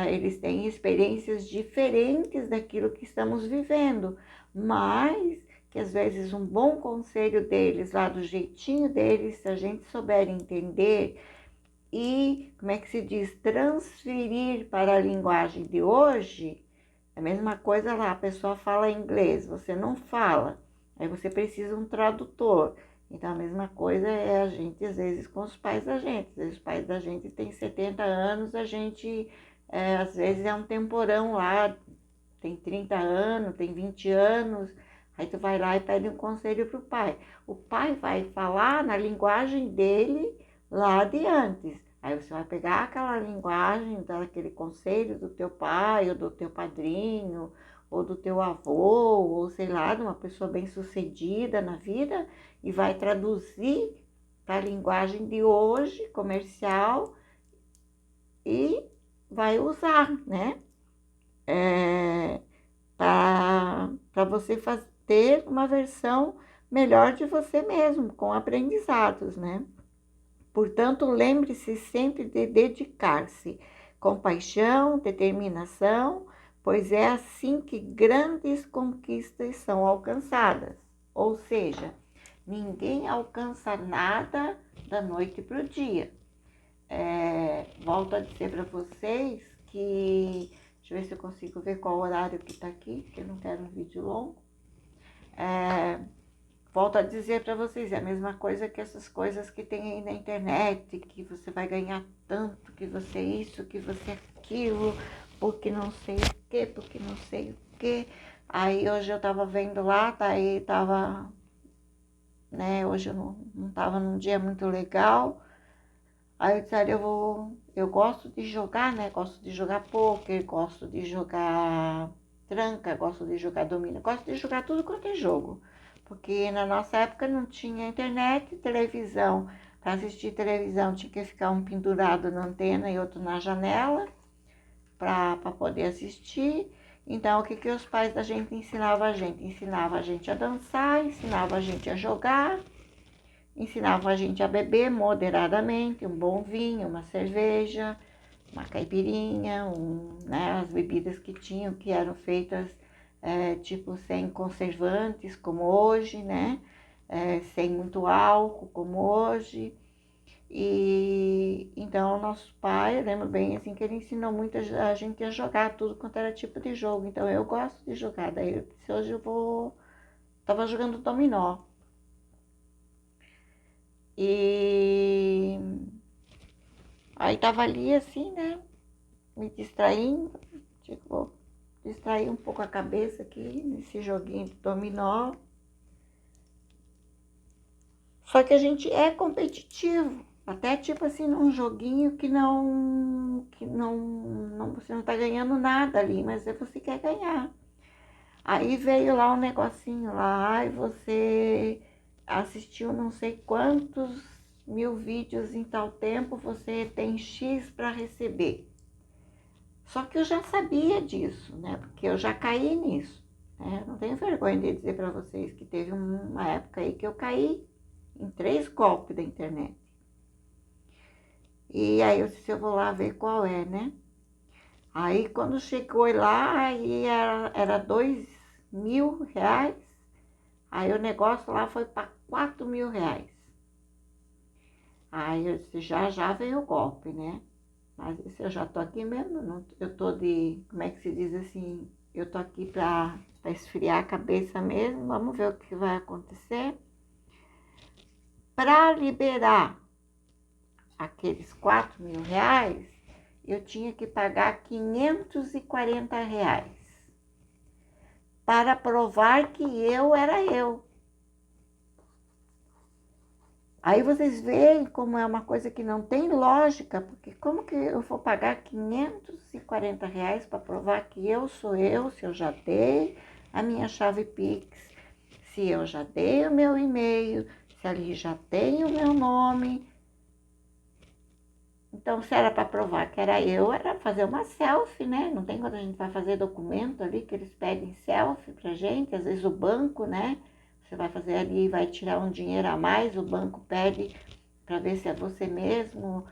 eles têm experiências diferentes daquilo que estamos vivendo, mas que às vezes um bom conselho deles, lá do jeitinho deles, se a gente souber entender e, como é que se diz, transferir para a linguagem de hoje, é a mesma coisa lá, a pessoa fala inglês, você não fala, aí você precisa de um tradutor. Então, a mesma coisa é a gente, às vezes, com os pais da gente. Às vezes, os pais da gente têm 70 anos, a gente, às vezes, é um temporão lá, tem 30 anos, tem 20 anos, aí tu vai lá e pede um conselho pro pai. O pai vai falar na linguagem dele lá de antes. Aí você vai pegar aquela linguagem, daquele conselho do teu pai, ou do teu padrinho, ou do teu avô, ou sei lá, de uma pessoa bem-sucedida na vida, e vai traduzir para a linguagem de hoje, comercial, e vai usar, né? Para você ter uma versão melhor de você mesmo, com aprendizados, né? Portanto, lembre-se sempre de dedicar-se com paixão, determinação, pois é assim que grandes conquistas são alcançadas. Ou seja, ninguém alcança nada da noite para o dia. Volto a dizer para vocês que... Deixa eu ver se eu consigo ver qual horário que está aqui, porque eu não quero um vídeo longo. Volto a dizer para vocês, é a mesma coisa que essas coisas que tem aí na internet, que você vai ganhar tanto, que você isso, que você aquilo, porque não sei o que, porque não sei o que. Aí hoje eu tava vendo lá, daí tava, né, hoje eu não tava num dia muito legal. Aí eu disse, eu gosto de jogar, né, gosto de jogar pôquer, gosto de jogar tranca, gosto de jogar domínio, gosto de jogar tudo quanto é jogo. Porque na nossa época não tinha internet, televisão. Para assistir televisão tinha que ficar um pendurado na antena e outro na janela para poder assistir. Então, o que os pais da gente ensinavam a gente? Ensinavam a gente a dançar, ensinavam a gente a jogar, ensinavam a gente a beber moderadamente, um bom vinho, uma cerveja, uma caipirinha, né, as bebidas que tinham, que eram feitas tipo sem conservantes, como hoje, né? Sem muito álcool, como hoje. E então, nosso pai, eu lembro bem assim, que ele ensinou muito a gente a jogar tudo quanto era tipo de jogo. Então, eu gosto de jogar. Daí, eu disse, hoje eu vou... Tava jogando dominó. E aí tava ali assim, né? Me distraindo. Tipo, distrair um pouco a cabeça aqui nesse joguinho de dominó. Só que a gente é competitivo. Até tipo assim, num joguinho que você não tá ganhando nada ali, mas você quer ganhar. Aí veio lá um negocinho lá, e você assistiu não sei quantos mil vídeos em tal tempo, você tem X para receber. Só que eu já sabia disso, né? Porque eu já caí nisso. Né? Não tenho vergonha de dizer para vocês que teve uma época aí que eu caí em 3 golpes da internet. E aí eu disse, eu vou lá ver qual é, né? Aí quando chegou lá, aí era 2.000 reais. Aí o negócio lá foi para 4.000 reais. Aí eu disse, já veio o golpe, né? Mas isso eu já tô aqui mesmo, não, eu tô como é que se diz assim, eu tô aqui para esfriar a cabeça mesmo, vamos ver o que vai acontecer. Para liberar aqueles 4.000 reais, eu tinha que pagar 540 reais para provar que eu era eu. Aí vocês veem como é uma coisa que não tem lógica, porque como que eu vou pagar 540 reais para provar que eu sou eu, se eu já dei a minha chave Pix, se eu já dei o meu e-mail, Se ali já tem o meu nome. Então, se era para provar que era eu, era fazer uma selfie, né? Não tem quando a gente vai fazer documento ali, que eles pedem selfie pra gente. Às vezes o banco, né? Você vai fazer ali e vai tirar um dinheiro a mais, o banco pede para ver se é você mesmo.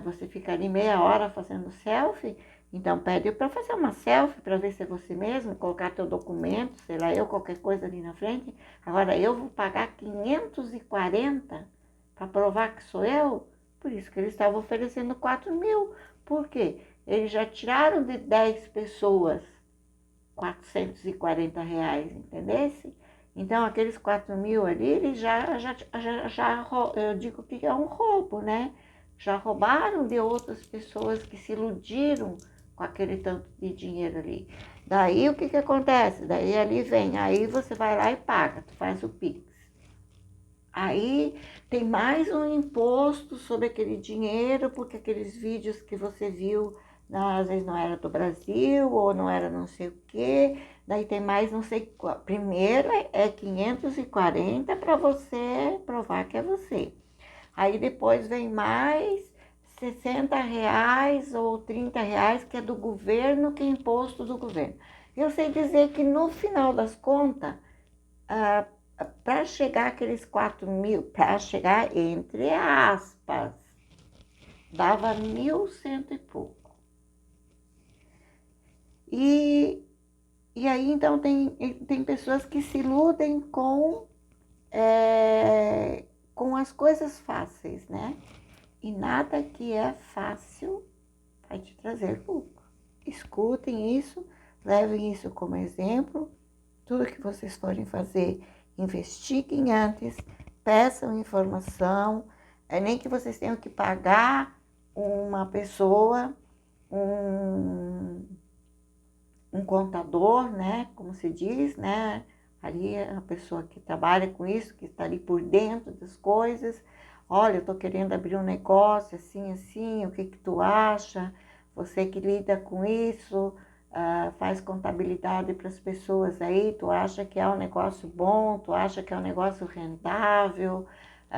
Você fica ali meia hora fazendo selfie. Então, pede para fazer uma selfie para ver se é você mesmo, colocar teu documento, sei lá, eu, qualquer coisa ali na frente. Agora, eu vou pagar 540 para provar que sou eu? Por isso que eles estavam oferecendo 4.000. Por quê? Eles já tiraram de 10 pessoas R$ 440, entendesse? Então, aqueles 4.000 ali, eles eu digo que é um roubo, né? Já roubaram de outras pessoas que se iludiram com aquele tanto de dinheiro ali. Daí, o que acontece? Daí, ali vem, aí você vai lá e paga, tu faz o Pix. Aí tem mais um imposto sobre aquele dinheiro, porque aqueles vídeos que você viu, às vezes não era do Brasil, ou não era não sei o quê. Daí tem mais não sei qual. Primeiro é 540 para você provar que é você. Aí depois vem mais R$ 60 ou R$ 30, que é do governo, que é imposto do governo. Eu sei dizer que no final das contas, para chegar aqueles 4.000, para chegar entre aspas, dava 1.100 e pouco. E aí, então, tem pessoas que se iludem com as coisas fáceis, né? E nada que é fácil vai te trazer lucro. Escutem isso, levem isso como exemplo. Tudo que vocês forem fazer, investiguem antes, peçam informação, nem que vocês tenham que pagar uma pessoa, um contador, né, como se diz, né, ali a pessoa que trabalha com isso, que está ali por dentro das coisas. Olha, eu estou querendo abrir um negócio assim, assim, o que tu acha? Você que lida com isso, faz contabilidade para as pessoas aí, tu acha que é um negócio bom, tu acha que é um negócio rentável,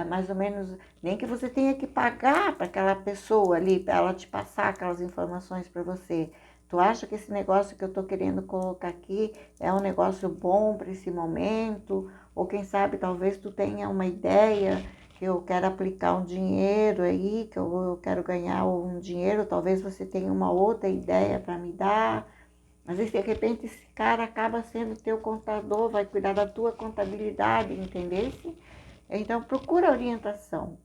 mais ou menos, nem que você tenha que pagar para aquela pessoa ali, para ela te passar aquelas informações para você. Tu acha que esse negócio que eu estou querendo colocar aqui é um negócio bom para esse momento? Ou quem sabe, talvez tu tenha uma ideia que eu quero aplicar um dinheiro aí, que eu quero ganhar um dinheiro, talvez você tenha uma outra ideia para me dar. Às vezes, de repente, esse cara acaba sendo teu contador, vai cuidar da tua contabilidade, entendesse? Então, procura orientação.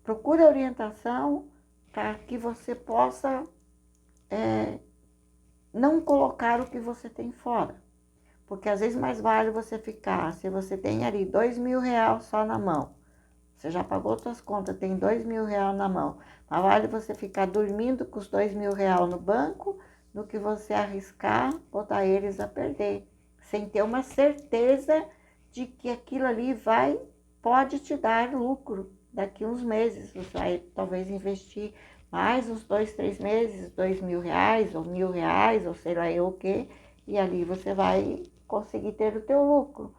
Procura orientação para que você possa não colocar o que você tem fora. Porque às vezes mais vale você ficar, se você tem ali R$ 2.000 só na mão, você já pagou suas contas, tem R$ 2.000 na mão, mas vale você ficar dormindo com os R$ 2.000 no banco do que você arriscar, botar eles a perder, sem ter uma certeza de que aquilo ali pode te dar lucro daqui uns meses. Você vai talvez investir mais uns 2, 3 meses, R$ 2.000 ou R$ 1.000 ou sei lá eu o que, e ali você vai conseguir ter o teu lucro.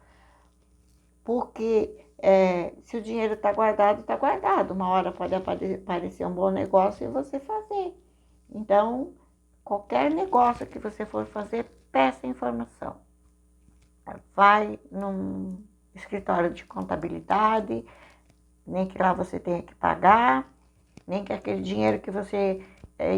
Porque se o dinheiro está guardado, está guardado. Uma hora pode aparecer um bom negócio e você fazer. Então, qualquer negócio que você for fazer, peça informação. Vai num escritório de contabilidade, nem que lá você tenha que pagar, nem que aquele dinheiro que você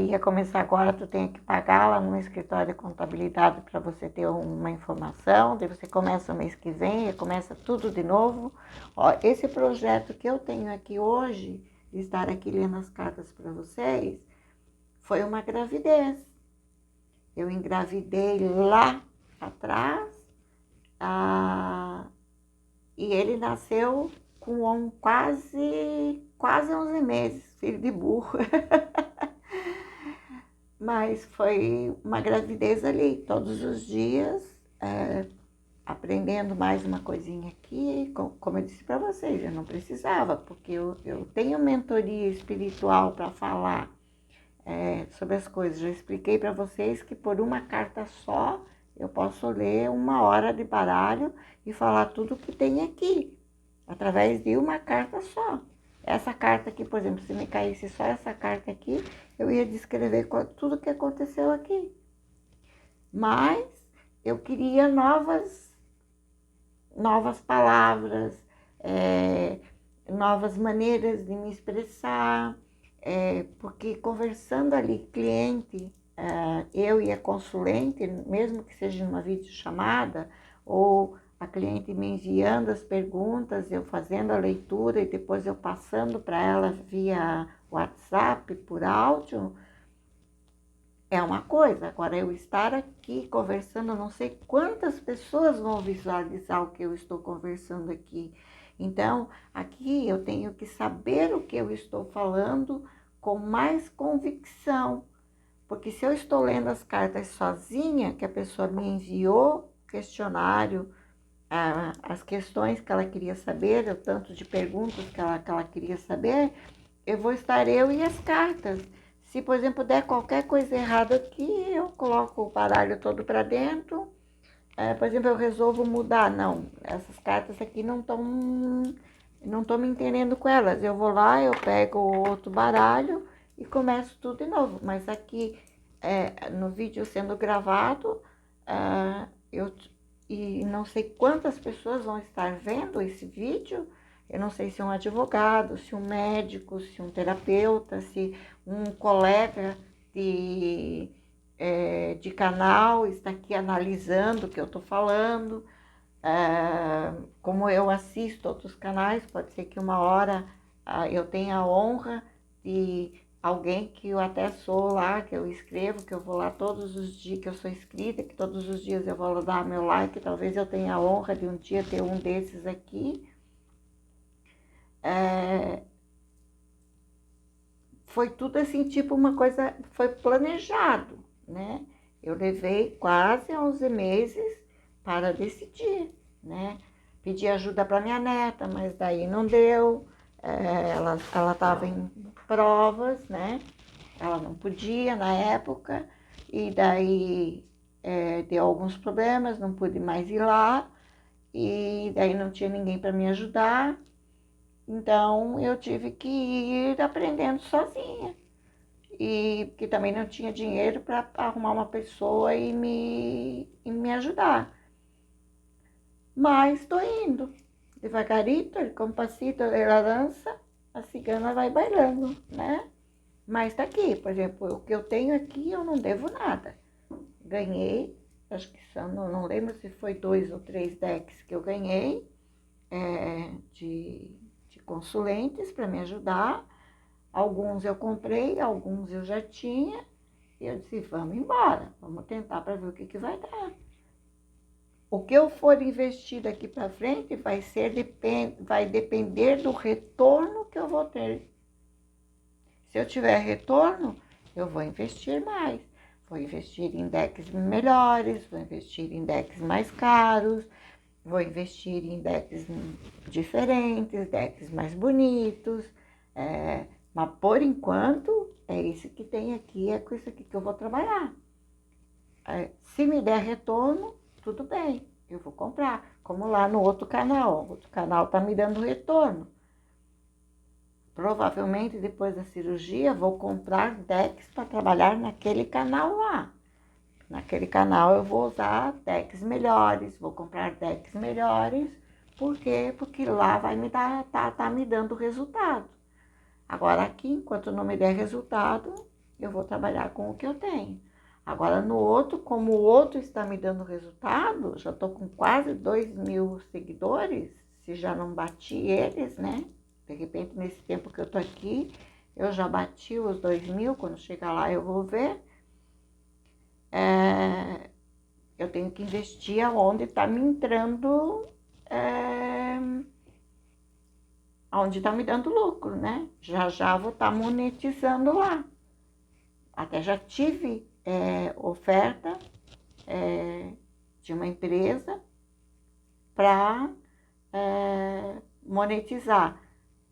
ia começar agora, tu tenha que pagar lá no escritório de contabilidade para você ter uma informação. Daí você começa o mês que vem, começa tudo de novo. Ó, esse projeto que eu tenho aqui hoje, de estar aqui lendo as cartas para vocês, foi uma gravidez. Eu engravidei lá atrás, e ele nasceu com quase 11 meses, filho de burro. Mas foi uma gravidez ali, todos os dias, aprendendo mais uma coisinha aqui. Como eu disse para vocês, eu não precisava, porque eu tenho mentoria espiritual para falar sobre as coisas. Já expliquei para vocês que por uma carta só eu posso ler 1 hora de baralho e falar tudo que tem aqui, através de uma carta só. Essa carta aqui, por exemplo, se me caísse só essa carta aqui, eu ia descrever tudo que aconteceu aqui. Mas eu queria novas palavras, novas maneiras de me expressar, porque conversando ali, cliente, eu e a consulente, mesmo que seja numa videochamada, ou a cliente me enviando as perguntas, eu fazendo a leitura e depois eu passando para ela via WhatsApp, por áudio, é uma coisa. Agora, eu estar aqui conversando, não sei quantas pessoas vão visualizar o que eu estou conversando aqui. Então, aqui eu tenho que saber o que eu estou falando com mais convicção. Porque se eu estou lendo as cartas sozinha, que a pessoa me enviou questionário, as questões que ela queria saber, o tanto de perguntas que ela queria saber, eu vou estar eu e as cartas. Se, por exemplo, der qualquer coisa errada aqui, eu coloco o baralho todo para dentro. Por exemplo, eu resolvo mudar. Não, essas cartas aqui não estão me entendendo com elas. Eu vou lá, eu pego outro baralho e começo tudo de novo. Mas aqui, no vídeo sendo gravado, e não sei quantas pessoas vão estar vendo esse vídeo. Eu não sei se um advogado, se um médico, se um terapeuta, se um colega de canal está aqui analisando o que eu estou falando. Como eu assisto outros canais, pode ser que 1 hora eu tenha a honra de alguém que eu até sou lá, que eu escrevo, que eu vou lá todos os dias, que eu sou inscrita, que todos os dias eu vou lá dar meu like, talvez eu tenha a honra de um dia ter um desses aqui. Foi tudo assim, tipo uma coisa, foi planejado, né? Eu levei quase 11 meses para decidir, né? Pedi ajuda para minha neta, mas daí não deu. Ela estava em provas, né? Ela não podia na época, e daí deu alguns problemas, não pude mais ir lá, e daí não tinha ninguém para me ajudar. Então eu tive que ir aprendendo sozinha. E que também não tinha dinheiro para arrumar uma pessoa e me ajudar. Mas estou indo. Devagarito, el compasito de la dança, a cigana vai bailando, né? Mas tá aqui, por exemplo, o que eu tenho aqui eu não devo nada. Ganhei, acho que são, não lembro se foi 2 ou 3 decks que eu ganhei de consulentes para me ajudar. Alguns eu comprei, alguns eu já tinha. E eu disse, vamos embora, vamos tentar para ver o que vai dar. O que eu for investir daqui para frente vai depender do retorno que eu vou ter. Se eu tiver retorno, eu vou investir mais. Vou investir em decks melhores, vou investir em decks mais caros, vou investir em decks diferentes, decks mais bonitos. Mas por enquanto, é isso que tem aqui, é com isso aqui que eu vou trabalhar. Se me der retorno, tudo bem, eu vou comprar. Como lá no outro canal, o outro canal está me dando retorno. Provavelmente depois da cirurgia vou comprar decks para trabalhar naquele canal lá. Naquele canal eu vou usar decks melhores, vou comprar decks melhores. Por quê? Porque lá vai me dar, tá me dando resultado. Agora aqui, enquanto não me der resultado, eu vou trabalhar com o que eu tenho. Agora no outro, como o outro está me dando resultado, já estou com quase 2.000 seguidores, se já não bati eles, né? De repente, nesse tempo que eu tô aqui, eu já bati os 2.000, quando chegar lá eu vou ver. Eu tenho que investir aonde está me entrando, aonde está me dando lucro, né? Já vou estar monetizando lá. Até já tive oferta de uma empresa para monetizar.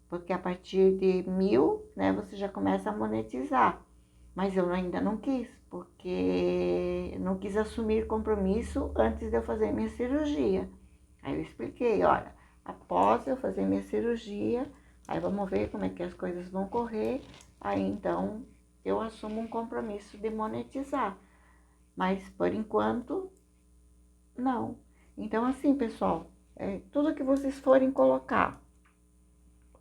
Porque a partir de 1.000, né, você já começa a monetizar. Mas eu ainda não quis, porque não quis assumir compromisso antes de eu fazer minha cirurgia. Aí eu expliquei, olha, após eu fazer minha cirurgia, aí vamos ver como é que as coisas vão correr, aí então eu assumo um compromisso de monetizar. Mas por enquanto, não. Então assim, pessoal, tudo que vocês forem colocar,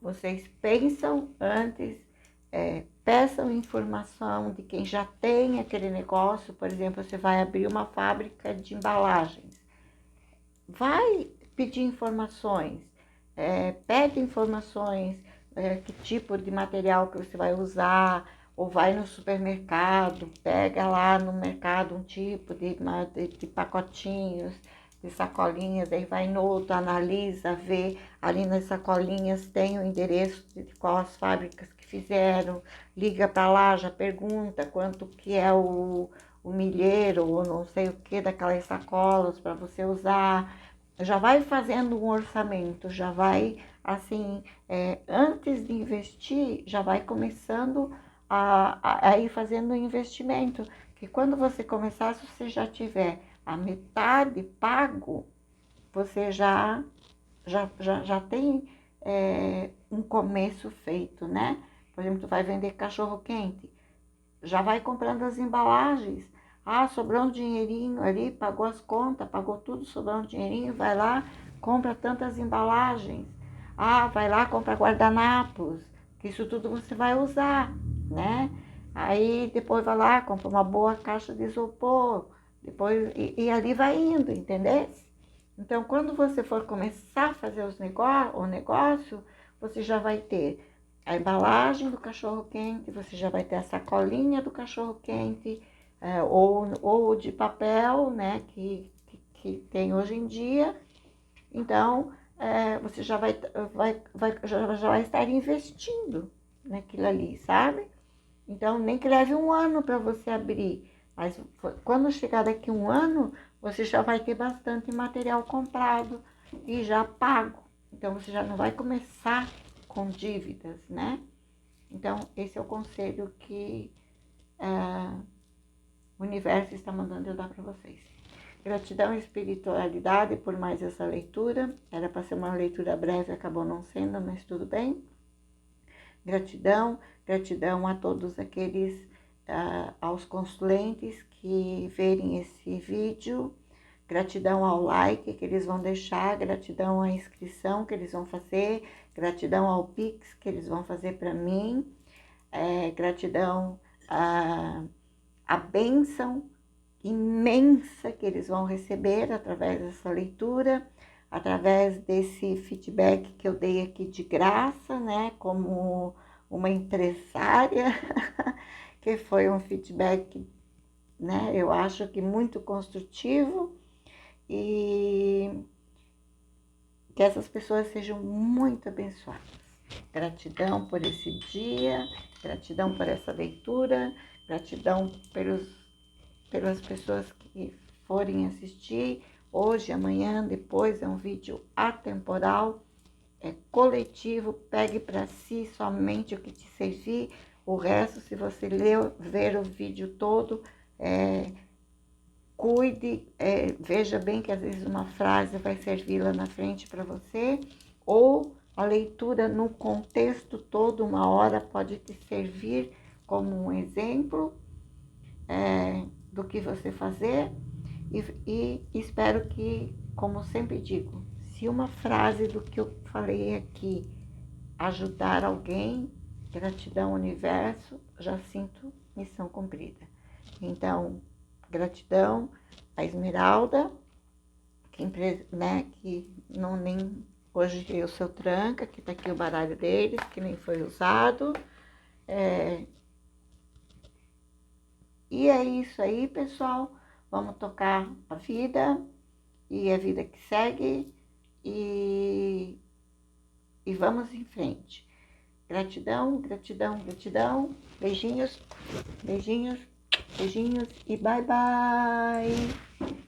vocês pensam antes, peçam informação de quem já tem aquele negócio. Por exemplo, você vai abrir uma fábrica de embalagens. Vai pedir informações, pede informações, que tipo de material que você vai usar, ou vai no supermercado, pega lá no mercado um tipo de pacotinhos, de sacolinhas, aí vai no outro, analisa, vê, ali nas sacolinhas tem o endereço de qual as fábricas que fizeram, liga para lá, já pergunta quanto que é o milheiro, ou não sei o que, daquelas sacolas para você usar, já vai fazendo um orçamento, já vai, assim, antes de investir, já vai começando a ir fazendo um investimento, que quando você começar, se você já tiver a metade pago, você já tem um começo feito, né? Por exemplo, tu vai vender cachorro quente, já vai comprando as embalagens. Ah, sobrou um dinheirinho ali, pagou as contas, pagou tudo, sobrou um dinheirinho, vai lá, compra tantas embalagens. Ah, vai lá, compra guardanapos, que isso tudo você vai usar, né? Aí depois vai lá, compra uma boa caixa de isopor, depois, e ali vai indo, entendeu? Então, quando você for começar a fazer o negócio, você já vai ter a embalagem do cachorro-quente, você já vai ter a sacolinha do cachorro-quente, ou de papel, né, que tem hoje em dia. Então, você já já vai estar investindo naquilo ali, sabe? Então, nem que leve um ano para você abrir, mas quando chegar daqui um ano, você já vai ter bastante material comprado e já pago. Então, você já não vai começar com dívidas, né? Então, esse é o conselho que o universo está mandando eu dar para vocês. Gratidão e espiritualidade por mais essa leitura. Era para ser uma leitura breve, acabou não sendo, mas tudo bem. Gratidão, gratidão a todos aqueles, aos consulentes que verem esse vídeo, gratidão ao like que eles vão deixar, gratidão à inscrição que eles vão fazer, gratidão ao Pix que eles vão fazer para mim, gratidão à bênção imensa que eles vão receber através dessa leitura, através desse feedback que eu dei aqui de graça, né, como uma empresária, que foi um feedback, né, eu acho que muito construtivo, e que essas pessoas sejam muito abençoadas. Gratidão por esse dia, gratidão por essa leitura, gratidão pelas pessoas que forem assistir hoje, amanhã, depois. É um vídeo atemporal, é coletivo, pegue para si somente o que te servir, o resto, se você ver o vídeo todo, cuide, veja bem que às vezes uma frase vai servir lá na frente para você, ou a leitura no contexto todo, uma hora, pode te servir como um exemplo do que você fazer, e espero que, como sempre digo, se uma frase do que eu falei aqui ajudar alguém, gratidão universo, já sinto missão cumprida. Então, gratidão a Esmeralda, que não nem hoje eu sou tranca, que tá aqui o baralho deles, que nem foi usado. E é isso aí, pessoal. Vamos tocar a vida, e a vida que segue, e vamos em frente. Gratidão, gratidão, gratidão. Beijinhos, beijinhos, beijinhos e bye, bye.